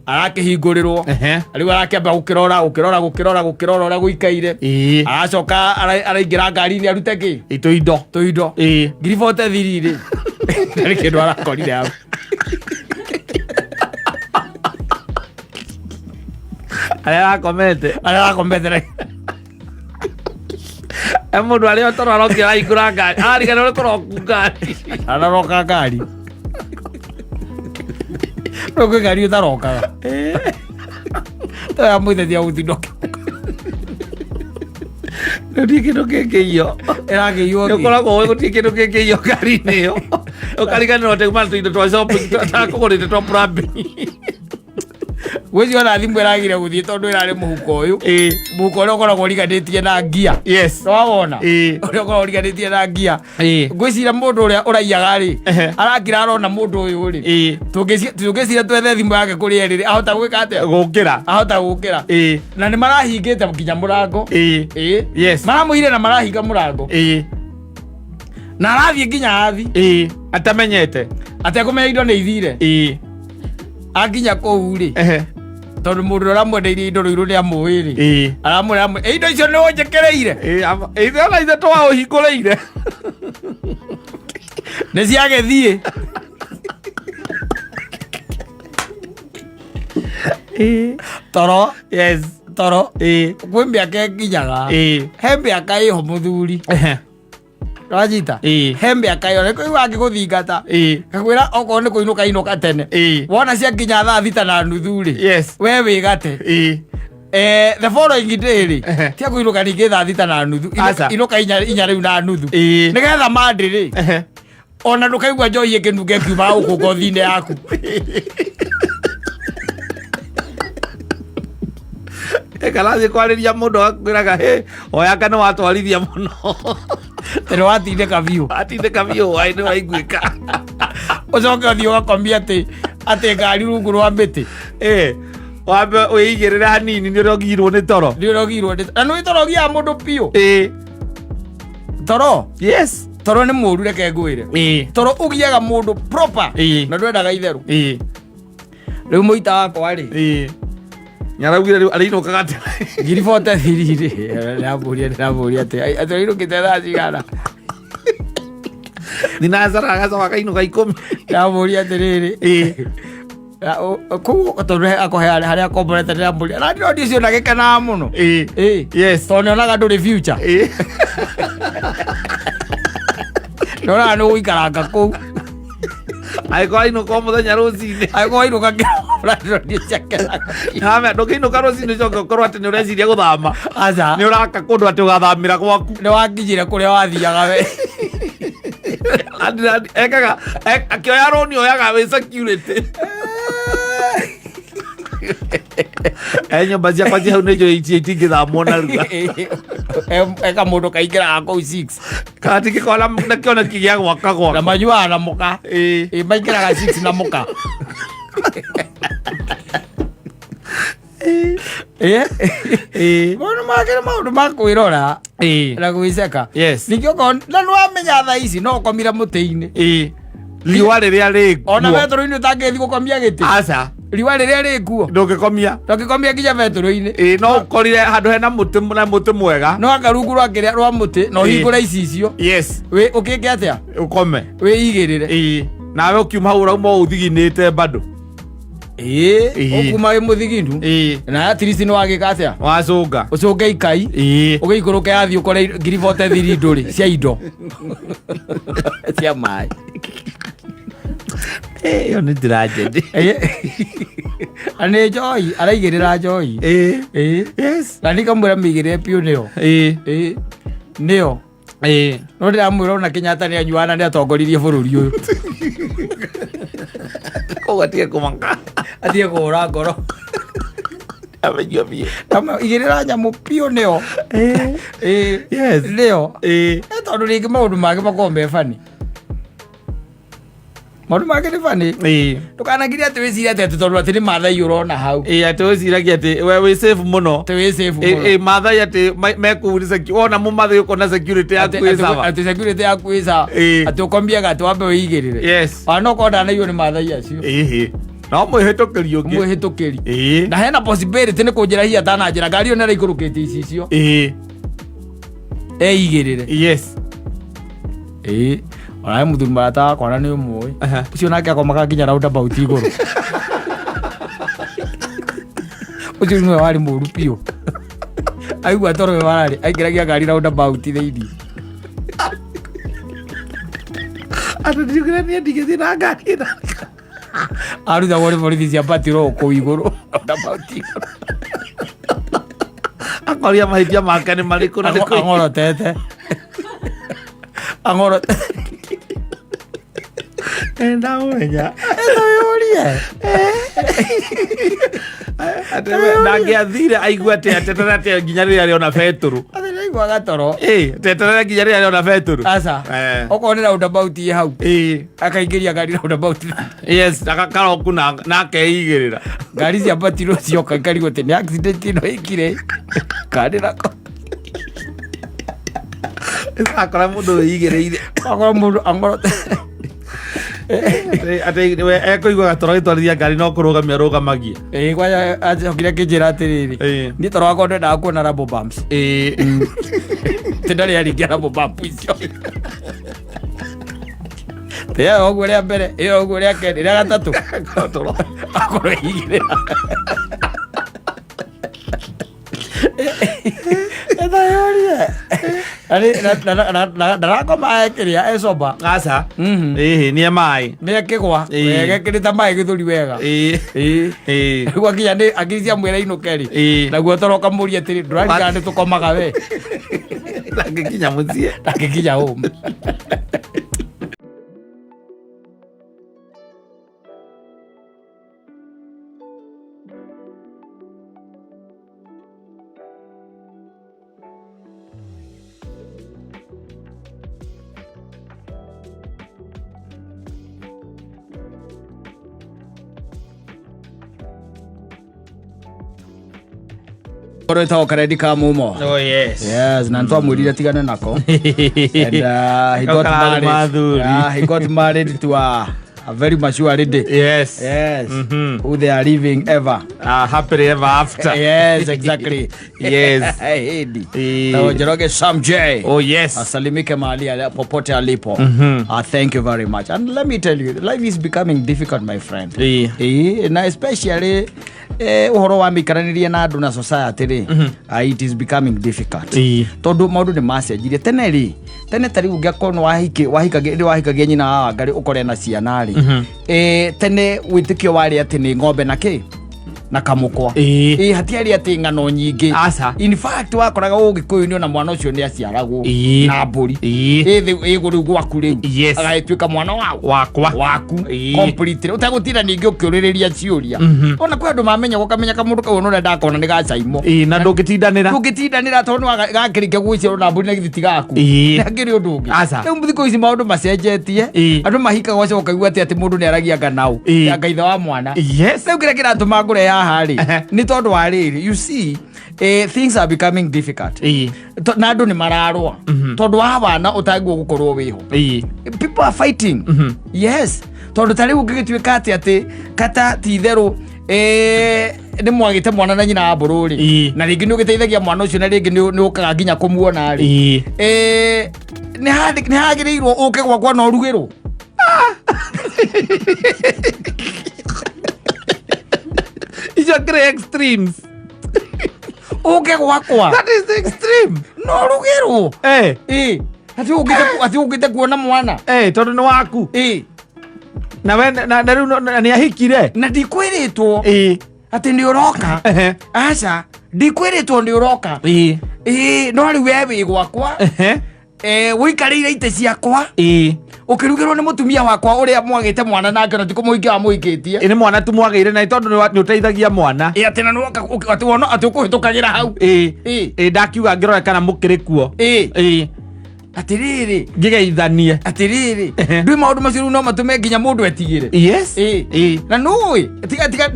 Arakĩhingũrĩrwo. Rĩu arakĩamba gũkĩrora ũrĩa gũikaire. Aracoka araingĩra ngari-inĩ arute kĩ? Tũindo. Ngiri 43 rĩ. Ndarĩ kĩndũ arakorire hau. Arĩa arakomete. Mũndũ arĩa toro arokĩra ahingũra ngari. Arigana ũrĩ kũroku ngari. Araroka ngari. Roka ngari ũtarokaga. Toya mũithetia gũtindoka. Nĩ kĩndũ kĩngĩiyo. Ĩrakĩiywo. Ũkoragwo gũtirĩ kĩndũ kĩngĩiyo ngari-inĩ ĩyo. Ũkariganĩrwo atĩ kuma tũindo twa shopping tũtakũgũrĩte twa plumbing. Gwĩcio na thimũ ĩragire gũthiĩ tondũ ĩrarĩ mũhuko ũyũ. Mũhuko ũrĩa ũkoragwo ũriganĩtie na ngia. Nĩwawona? Ũrĩa ũkoragwo ũriganĩtie na ngia. Ngwĩciria mũndũ ũrĩa ũraiyaga rĩ. Arakira arona mũndũ ũyũ rĩ. Tũngĩcira twethe thimũ yake kũrĩa rĩrĩ. Ahota gwĩka atĩa? Ahota gũkĩra. Na nĩ marahingĩte nginya mũrango. Maramũire na marahinga mũrango. Na arathiĩ nginya athi. Atamenyete. Atekũmenya indo nĩ ithire. Akinya kũu rĩ. Tondũ mũndũ ũrĩa aramwendeirie indo rũirũ nĩamũĩ rĩ. Aramwĩra indo icio nĩ ũnjĩkĩrĩire. Ithe twaũhingũrĩire. Nĩ ciagĩthiĩ. Toro. Toro. Kwĩ mĩaka ĩkinyaga. He mĩaka ĩho mũthuri. Rajita. He mĩaka ĩyo nĩkũigua angĩgũthingata. Kakwĩra okorwo nĩ kũinũka inũka tene. Wona ciakinya thaa 6 na nuthu rĩ. We wĩgate. The following day rĩ. Tia kũinũka ningĩ thaa 6 na nuthu. Inũka 4 rĩu na nuthu. Nĩgetha mandi rĩ. Ona ndũkaigua njohi ĩkĩnunga ĩkiuma gũkũ ngothi-inĩ yaku. Karathi kwariria mundu akwiraga oya kana watwarithia muno tero watindika biu wai ni waiguika ucoke uthio gakombia ati ngari rungu rwa miti wambe uigirire hanini ni urogirwo ni toro na nwi toro gia mundu piu toro yes toro ni muru reke ngwire toro ugiaga mundu proper na ndwendaga itheru riu muita wakwa ri nyaraugire riu ariinokaga ati ngiri 43 ndamuria ati atirikite thaa cigana Dinazara agacoka kainuka 10 ndamuria atiriri koguo tondu akohe haria komborete ndamuria na ndio ndicio ndagikenaga muno yes tondu onaga nduri future nora ni guikaranga kuu aiko ainuka muthenya rucini aiko ainuka ndio ndicakenaga name ndukiinuka rucini coke ukorwo ati ni ureciria guthama aca ni uraka kundu ati ugathamira gwaku ni wakinyire kuria wathiaga we ekaga akioya roni oyaga wi security nyumba ciakwa ci hau nä njå itingä thamwo na ruga eka må ndå kaingä kå 6 katingä kona na kä oneki gä a gwaka gwaka na manyuaga na må ka maingä raga 6 na må ka maå ndå ma kwä rora na gwä ceka ningä okorwo na nä wamenya thaa ici no komire må tä-inä riua rä rä a rä ona betå-inä å tangä thi gå komia gä tä aca riua rä rä a rä kuo ndå ngä komia nginya betå-inä no korire handå hena må tä mwega no akarungu rwakä rä a rwa må tä na å hingå ra icicio å kä ke atä a å kome wä igä rä re nawe å kiuma hau rauma å thiginä te bandå å kuma wä må thigindu na atirisi nä wagä ka atä a wacånga å cånge ikai å gä ikå rå ke yathi å kore ngiri 43 ndå rä cia indo cia maä ä nä ndä ranjende nä njoi araigä rä ra njoi na nä kamwä ra mä igä rä re piå nä o no ndä ramwä ra ona Kenyatta nä anyuana nä atongoririe bå rå ri å yå koguo atige kå maka atige kå hå ra ngoro amenyua biä igä rä ra nyamå piå nä o nä o tondå rä ngä maå ndå mangä makorwo me bani maå ndå mangä nä bani ndå kanagire atä wä ciria atä tondå atä nä mathai å rona hau atä wä ciragia atä we wä safe må no mathai atä mekå wona må mathai å kona security atä security yakuä ca atä å kombiaga atä wambe wä igä rä re wana okorwo ndanaiywo nä mathai acio no mwä hä tå kä ri å ngä mwä hä tå kä ri na hena possibility nä kå njä rahia tana njä ra ngari ä no nä raikå rå kä te icicio eigä rä re ona må thuri marata wakwana nä å må å cio nake akomaga nginya roundabout igå rå å cio nä warä må ru biå aigua toro we wararä aingä ragia ngari roundabout thä-inä andå ndiugä re nä ndigä thiä na ngari ä aruthagwo nä borithi cia batiro kå u igå rå roundabout igå rå akoria mahätia make nä marä kå na nä angorotete ndamenya ä ndangä athire aigua atä atetere atä nginya rä rä a rä ona betå aiguaga toro tetere nginya rä rä a rä ona betå aca okorwo nä roundabout ye hau akaingä ria ngari roundabout akaroku na akeigä rä ra ngari cia batiro cioka ikarigwo tä nä accident ä no ä kire kandä rako akora må ndå wä igä rä ire akorwo må ndå angorote ekå igua gatoro gä twarithia ngari no kå rå gamia rå gamagie kwaja acokire kä njä ra atä rä rä niä toro wakwa ndendaga kuona rabo bumps tä ndarä aringä rabo bump icio tä oguo rä a mbere ä oguo rä a kerä rä a gatatå akorwo igä rä ra ndarakoma ekä rä a ecoba aca nä e maä nä ekä gwa gekä rä ta maä gä thå ri wega rä u akinya akiri cia mwä ra inå kerä naguo toro kamå ria atä rä ndå rarikana nä tå komaga we ndangä kinya må ciä ndangä kinya home Oro ito karedi ka mumo. Oh yes. Yes, na ntwa mwirire tigane nako. And he got married. Yeah, he got married to a very mature lady. Yes. Yes. Who they are living ever. Happily ever after. Yes, exactly. Yes. Hey, na Njoroge Sam J. Oh yes. Asalimike mahali popote alipo. Thank you very much. And let me tell you, life is becoming difficult, my friend. Na especially uhoro wa mikaranirie na andu na society ri, it is becoming difficult. Tondu maundu ni macenjirie tene ri. Tene tari ungiakorwo wahikagia nyina wa ngari ukore na ciana ri. Tene witikio wari ati ni ng'ombe na kamukwa. Hatiari ati ng'ano nyingi. In fact wakoraga ugikuyu ona mwana ucio ni aciaragwo na mburi. Iguru gwaku ri. Agatuika mwana waku completely. Utagutinda ningi ukiuririria ciuria. Ona kwi andu mamenya gukamenya kamundu kau no renda kona ni gacaimo. Na ndungitindanira tondu gakirike gwicirwo na mburi na githiti gaku. Na ngiri undu ungi. Riu thikũ ici maundu macenjetie. Andu mahika gwacoka kaigua ati mundu ni aragia nganau. Ya ngaitha wa mwana. Riu kira kiratuma ngure hari ni tondu wa riri, you see, things are becoming difficult. Na andu ni mararwa tondu wa bana utagwo gukorwo wiho. People are fighting. Yes, tondu tari ungigituika ati kata ti theru ni mwagite mwana na nyina bururi na ringi ni ugiteithagia mwana ucio na ringi ni ukaga nginya kumuona ri ni hagirirwo uke gwakwa no rugiro. These are great extremes. Okay, gwakwa. That is the extreme. No rugiro. Ati ugite kuona mwana. Tondu ni waku. Na we na ni ahikire. Na ndikwiritwo. Ati ndi uroka. Aca, ndikwiritwo ndi uroka. No ri wewe gwakwa. Wikarire ite ciakwa. Ukirugirwo ni mutumia wakwa uria mwagite mwana nake na tiko muingi wa muikitie. Ni mwana tu mwagire na tondu ni uteithagia mwana. Ati na nuka ati wono ati ukuhitukagira hau. Ndakiuga ngirore kana mukiri kuo. Atiriri ngigeithanie. Atiriri ndui maundu macio no matume nginya mundu etigire. Yes. Na nui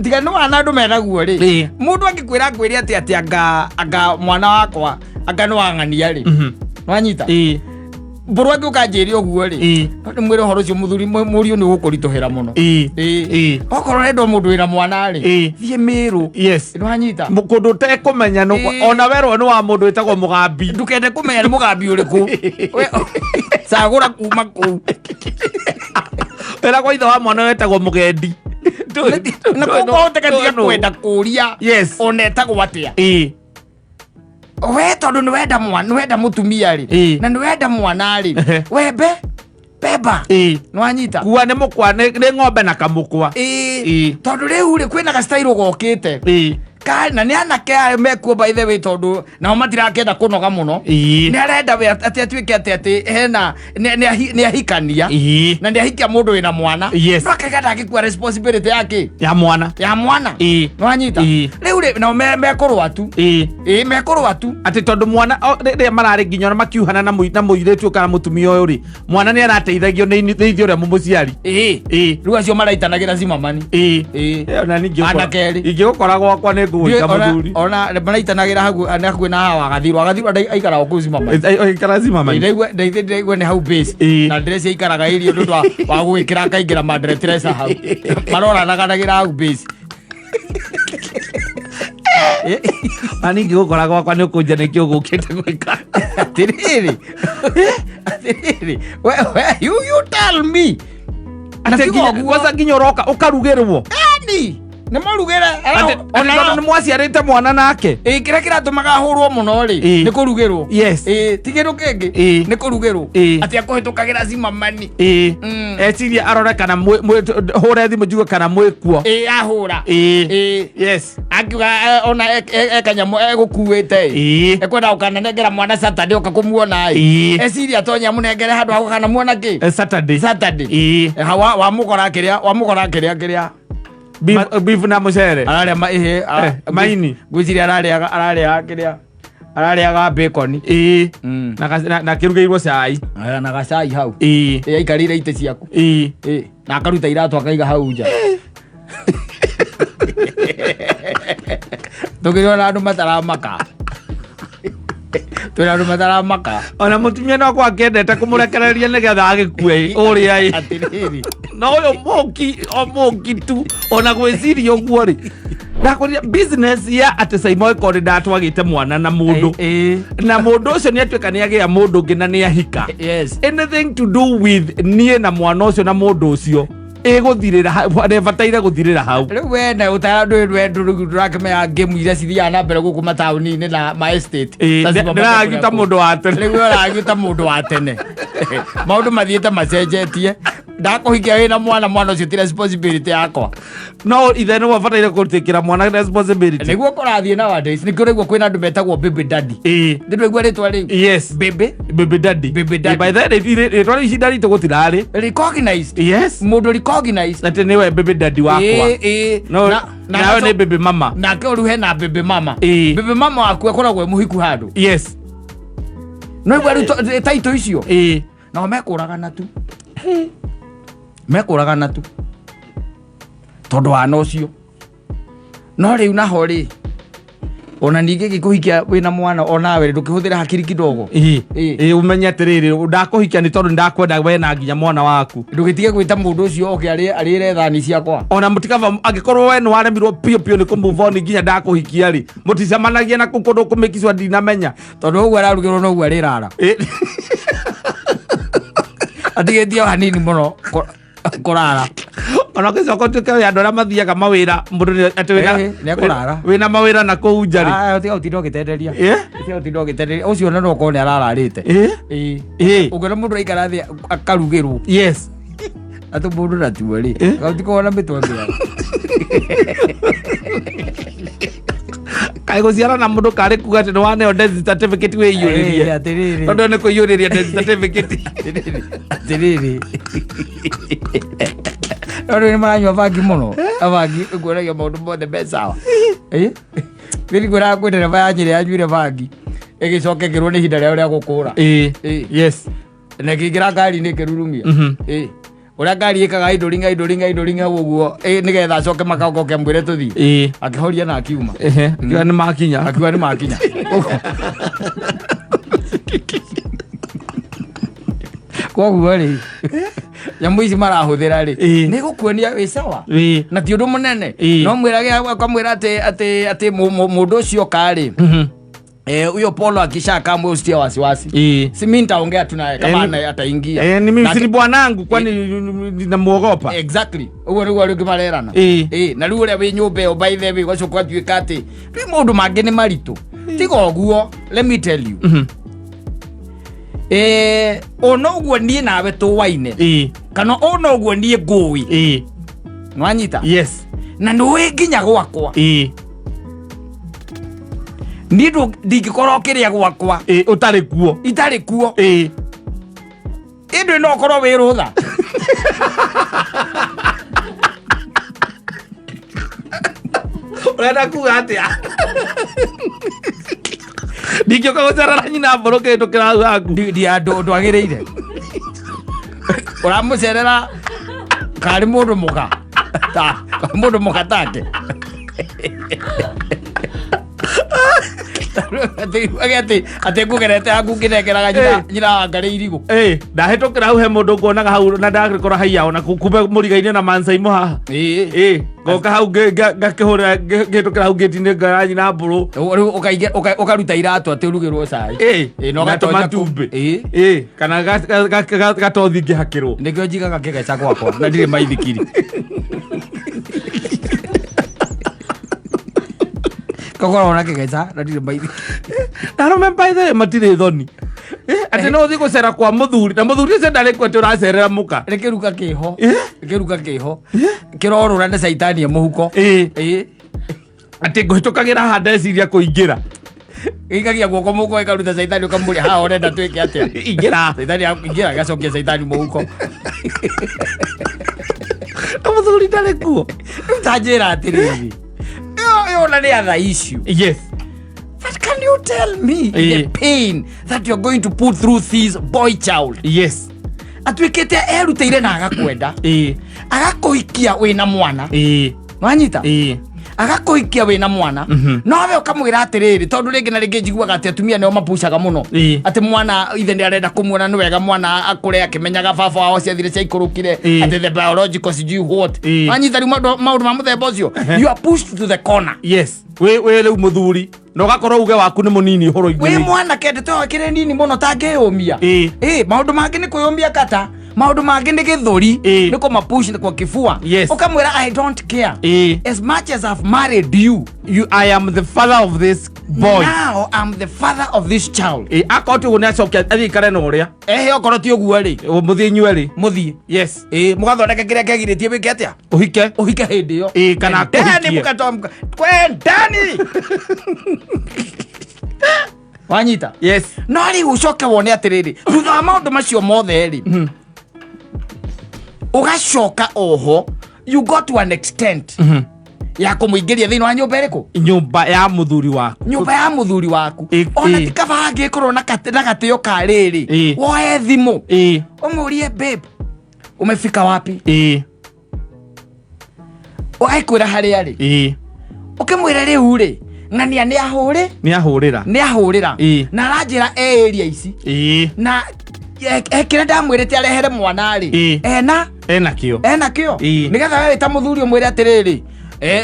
tiga no anadu meraguo ri. Mundu angikwira ngwiri ati anga mwana wakwa anga no ang'ania ri. Nwanyita. Mburu angi ukanjiri oguo ri. Ndi mwire horo cio muthuri muri ni gukurituhira muno. Okorwo rendo mundu wira mwana ri. Thie miru. Yes. Nwanyita. Mukundu te kumenya no ona werwo ni wa mundu witagwo mugambi. Ndukende kumenya ni mugambi uriku. Sagura kuma ku. Era kwa itho wa mwana wetagwo mugendi. Na kwa utakatia kwenda kuria. Yes. Onetagwo atia. We tondu ni wenda mwana, ni wenda mutumia ri na ni wenda mwana ri webe beba nwanyita kuwa ni mukwa ni ng'ombe na kamukwa tondu riu ri kwina ga style gokite kana ni anake mekuo by the way tondu na matirakenda kunoga muno ni arenda we ati atwike ati hena ni ahikania na ni ahikia mundu wina mwana akagenda akikua responsibility yake ya mwana nwanyita riu ri na mekorwa tu mekorwa tu ati tondu mwana ri marari nginya na makiuhana na muiretu kana mutumia uyu ri mwana ni arateithagio ni ithio ria mumuciari riu acio maraitanagira zimamani ona ningi anakeri ingigukora gwakwa ni ona maraitanagira hagu na hawa agathirwo aikara okuzi mama aikara zimama ndaigwe ni hau base na dress aikaraga irio ndu wa gwikira kaingira madre tresa hau marora naganagira hau base ani ngigukora gwakwa ni ukunjane kio gukite gwika atiriri you tell me kwanza nginya uroka ukarugirwo ni marugera ona ni mwaciarite mwana nake kira kiratumaga hurwo muno ri ni kurugirwo tigiru kingi ni kurugirwo ati akuhitukagira zimamani eciria arore kana hure thimu njugo kana mwikuo ahura yes akiuga ona ekanyamu egukuite ekwenda ukananengera mwana Saturday ukakumuona eciria tonya munengere handu hako kana muona ki Saturday hawa wamukora kiria beef na mucere araria maini gwiciria araria kiria araria bacon na kirugeirwo cai na gacai hau aikarire ite ciaku na akaruta iratu akaiga hau nja Tukirona andu mataramaka. Twina andu mataramaka. Ona mutumia no kwa kendete kumurekereria nigetha agikue uria i. Atiriri. No yo moki tu ona gwiciria uguo ri. Ndakoria business ya ate Saimo Kori ndatwagite mwana na mundu. Na mundu ucio ni atweka ni agia mundu ngina ni ahika. Yes. Anything to do with nie na mwana ucio na mundu ucio. Guthirira bataire guthirira hau. Riu we na utandu ndurake ya game ira cithia na mbere guku matauni-ini na ma estate. Ndiragiuta mundu wa tene. Riu uragiuta mundu wa tene. Maundu mathiete macenjetie. Ndakuhikia wina mwana ucio ti responsibility yakwa. No ithe no bataire kutikira mwana responsibility. Niguo kurathie nowadays nikio riguo kwina andu metagwo baby daddy. Ndiro igua ritwa riu. Yes. Baby daddy. By the way ritwa ici ndari tugutirari. Recognized. Yes. Mundu recognized. Ati niwe baby daddy wakwa. No nawe ni baby mama. Nake uru hena baby mama. Baby mama waku akoragwo muhiku handu. Yes. No igua riu taito icio. No mekuragana tu. Mekuragana tu. Tondu wana ucio. No riu naho ri. Ona ningi gikuhikia wina mwana onawe ndukihuthira hakiri kidogo. Umenya atiriri ndakuhikia ni tondu ndakwenda we na nginya mwana waku. Ndugitige gwita mundu ucio oke arire thani ciakwa. Ona mutikava agikorwo we no aremirwo pio ni kumove on nginya ndakuhikia ri. Muticamanagia na kundu kumikiswa ndinamenya. Tondu uguo ararugirwo no uguo arirara. Atigetia hanini muno kurara. Ona kicoko tuke andu aria mathiaga mawira mundu ati wina mawira na kuu njari. Tiga utinda ugitenderia. Tiga utinda ugitenderia. Ucio na no kone arararite. Ugera mundu aikara thi akarugirwo. Yes. Atu mundu na tuori. Gautiko ona mitwambira. Kai guciara na mundu kari kuga ati no wane death certificate we yuriria. Tondu ni kuyuriria death certificate. Atiriri. Oro ni maranywa bangi muno. Abangi nguragia maundu mothe besawa. Bili ngura kwendera bayanyire yanywire bangi. Igicoke ngirwo ni hinda rĩa gukura. Yes. Na kingira ngari ni kirurumia. Uria ngari ikaga idoringa uguo nigetha acoke makagoke mwire tuthii. Akihoria na akiuma. Akiwa ni makinya. Koguo ri nyamu ici marahuthira ri ni gukuonia wi sawa na ti undu munene no mwirage akamwira ati mundu ucio kari uyo Polo akishaka mwostia wasiwasi si mimi nitaongea tu naye kama ataingia ni mimi si bwanangu kwani ninamuogopa exactly ugo rugo rukimarerana na rugo ria wi nyumba yo by the way gwacoka tuika ati ri mundu mangi ni maritu tiga uguo let me tell you ono uguo nie nawe tuwaine kana ono uguo nie ngui nwanyita yes na nduwe nginya gwakwa nido ndigikorwo kiria gwakwa utari kuo itari kuo indu no korwo wi rutha urenda kuga atia Dikyo ka ucara nyina mboroke ndukira haku ndi andu ndwagiriire uramucerera kari mundu muka take ati kugerete haku kinekeraga nyina ngari irigu ndahitukira hau he mundu ngonaga hau na ndagikora haia ona kumbe murigaine na Mansaimo haha ngoka hau ngakihura ngitukira hau ngitine ngaraji na mburu ukaruta iratu ati urugirwo cai no gatomatumbe kana gatothi ngihakirwo nikio njigaga kigeca gwakwa na ndire maithikiri kokora ona kigeca na ndire maithikiri na remember ithe matire thoni ati no thi gucera kwa muthuri na muthuri ucio ndari kwete uracerera muka rikiruka kiho kirorura na saitani muhuko ati nguhitukagira ha ndeciria kuingira ikagia guoko muko ikaruta saitani ukamuri ha orenda twike atia ingira saitani ingira gacokia saitani muhuko muthuri ndari kuo utajira atiriri yo na ni other issue yes. But can you tell me the pain that you're going to put through this boy child? Yes. Atwikete eruteire na agakwenda. Agakuhikia wina mwana. Wanyita. agakuikia wina mwana no we ukamwira atiriri tondu ringi na ringi njiguaga ati atumia nio mapucaga muno ati mwana ithe ni arenda kumuona ni wega mwana akure akimenyaga baba wao ciathire ciaikurukire ati the biological sijui what anyita riu maundu ma muthemba ucio you are pushed to the corner. Yes, we riu muthuri no gakorwo uge waku ni munini horo-ini we mwana kende to akire nini muno tangiyumia maundu mangi ni kuyumia kata maundu mangi ni githuri ni ko mapush ni kwa kifua ukamwira I don't care as much as I've married you I am the father of this boy, now I'm the father of this child akoti gune cokia athi kare no ria okoro ti oguo ri muthie nywe muthie yes mugathondeka kiria kegiritie wike atia uhike hindi yo kana ndani mukatomka kwendani wanyita yes no ri ucoke wone atiriri thutha wa maundu macio mothe ri ugacoka oho you got to an extent ya kumuingiria thini wa nyumba iriku nyumba ya muthuri waku ona tikaba angikorwo na gatio ka riri woe thimu umurie babe umefika wapi uaikwira haria ri ukimwira riu ri ng'ania ni ahurira na aranjira area ici na ekire ndamwirite arehere mwana ri ena kio nigetha wewe ta muthuri umwire atiriri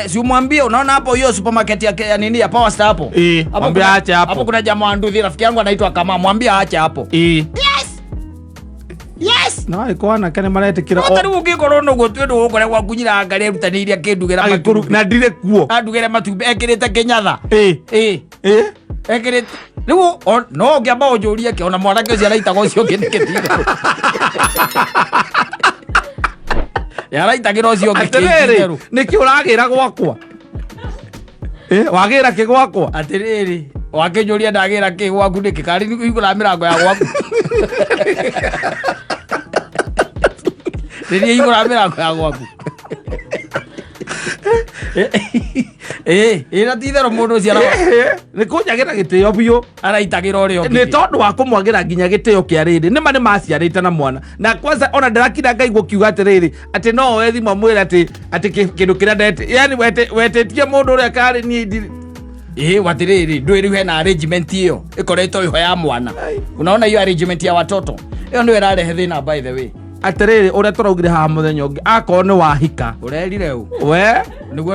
si umwambie unaona hapo hiyo supermarket ya nini ya Power Star hapo mwambie aache hapo kuna jamaa nduthi rafiki yangu anaitwa Kama mwambie aache hapo yes no ikona kene maretikira otari ukikoro no gutwedo ukore kwa kunyira ngare rutaniria kindugera makuru na ndire kuo andugere matumbe ekirite kinyatha ekirite riu no ngiamba ujurie ke ona mwana kio araitaga ucio kindikitire yaraitagira ucio kindikitire niki uragira gwakwa wagira ki gwakwa atiriri wakinyuria ndagira ki gwaku niki kari igura mirango ya gwaku Nini igura mirango ya gwaku ira tithero mundu ciara ni kunyagira gitio biu araitagira urio ni tondu wa kumwagira nginya gitio kia riri ni mane maciarite na mwana na kwanza ona ndirakira ngaigwo kiuga atiriri ati no wethi mwamwira ati kindu kira ndete yani wetetie mundu uria kari ni watiriri ndwiri hena arrangement hiyo ikoretwo iho ya mwana unaona hiyo arrangement ya watoto hiyo ndio irarehe thina by the way atiriri uria turaugire ha muthenya ungi akoro ni wahika urerire u we niguo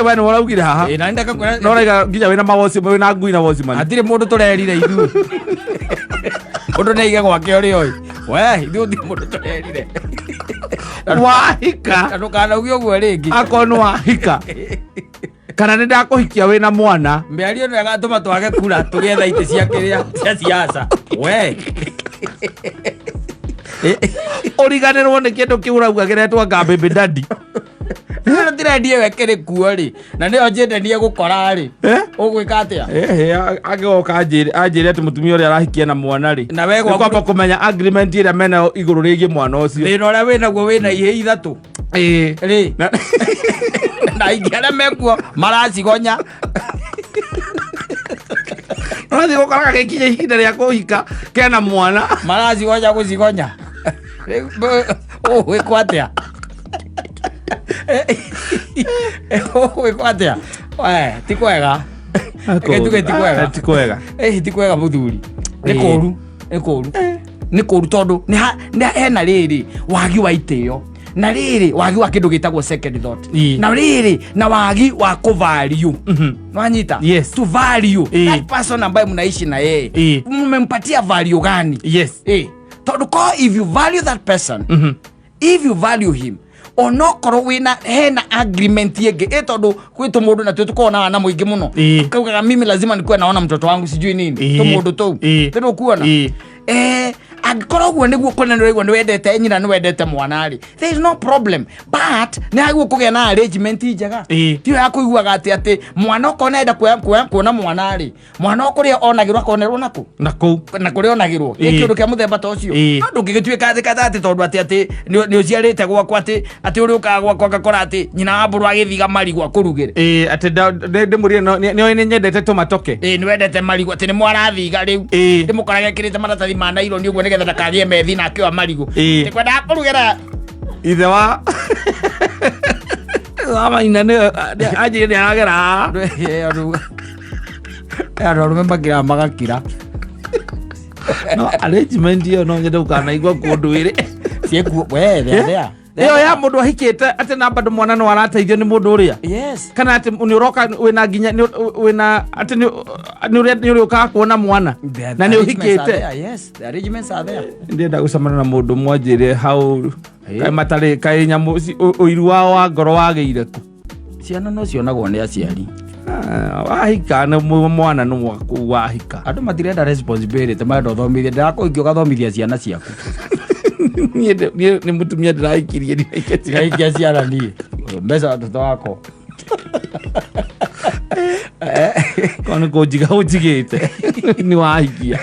we ni uraugire haha na ndaka no rega nginya wina mawoci wina ngui na woci man atire mundu turerire ithu undu neige gwake uri oi we ithu ndi mundu turerire wahika ndukana ugio gwe ringi akoro ni wahika kana ni ndakuhikia wina mwana mbeario no agatuma twage kura tugetha ite cia kiria cia siasa we origanirwo ni kindu kiurauga giretwa Baby Daddy no ndirendi wekere kuo ri na nio njendenie gukora ri ugwika atia agoka anjire ati mutumia uria arahikia na mwana ri na we gwakwa kumenya agreement ira mena iguru rigi mwana ucio thina uria winaguo wina ihe ithatu ri na ingere mekuo maracigonya Rathi gukaraga gikinya ihinda ria kuhika kena mwana maracigonya gucigonya gwikwo atia gwikwo atia ti kwega ti kwega ti kwega muthuri ni kuru tondu hena riri wagi wa itio na riri wagi wa kindu gitagwo second thought na riri na wagi wa kuvalue nwanyita to value that person ambaye mnaishi na yeye mmempatia value gani tondu ko if you value that person if you value him onokorwo wina hena agreement yenge tondu kwitu mundu na tutukona na muingi muno kaugaga mimi lazima nikuwe naona mtoto wangu sijui nini to mundu tu tendo kuona agikorwo guo niguo kunenero ni wendete nyina ni wendete mwana ri there is no problem but ni aguo kugia na arrangement njega tio ya kuiguaga ati mwana ukonenda kuona mwana ri mwana ukuria onagirwo akonerwo na kuria onagirwo ikindu kia muthemba ta ucio andu ngigituika ati tondu ati ni uciarite gwakwa ati uri ukaga gwakwa ngakora ati nyina wa mburu agithiga marigwa akurugire ati ndimurie ni nyendete tomatoke ni wendete marigwa ati ni mwarathiga riu ndimukorage kirite maratathi ma nairo ni uguo nigetha ndakagie methi na akio marigu ndikwenda kurugera ithe wa Ama inane aje ni agera. Ado rumembagira magakira. No arrangement yo no nyenda ukana igwa kunduire. Sieku we there. Iyo ya mundu ahikite ate na bado mwana no arateithio ni mundu uria. Yes. Kana ate ni uroka wina ginya wina ate ni uroka kuona mwana. Na ni uhikite. Yes, the arrangements are there. Ndienda gucamana na mundu mwanjire hau matari kai nyamu uiru wa ngoro wageire ku. Ciana no cionagwo ni aciari. Wahika na mwana no mwaku wahika. Andu matirenda responsibility marenda thomithia ndakũingĩ ũgathomithia ciana ciaku. Ni mutumia ndĩraikirie ndĩraikia ciana niĩ mbeca watoto wako kono kũnjiga ũnjigĩte nĩ wahikia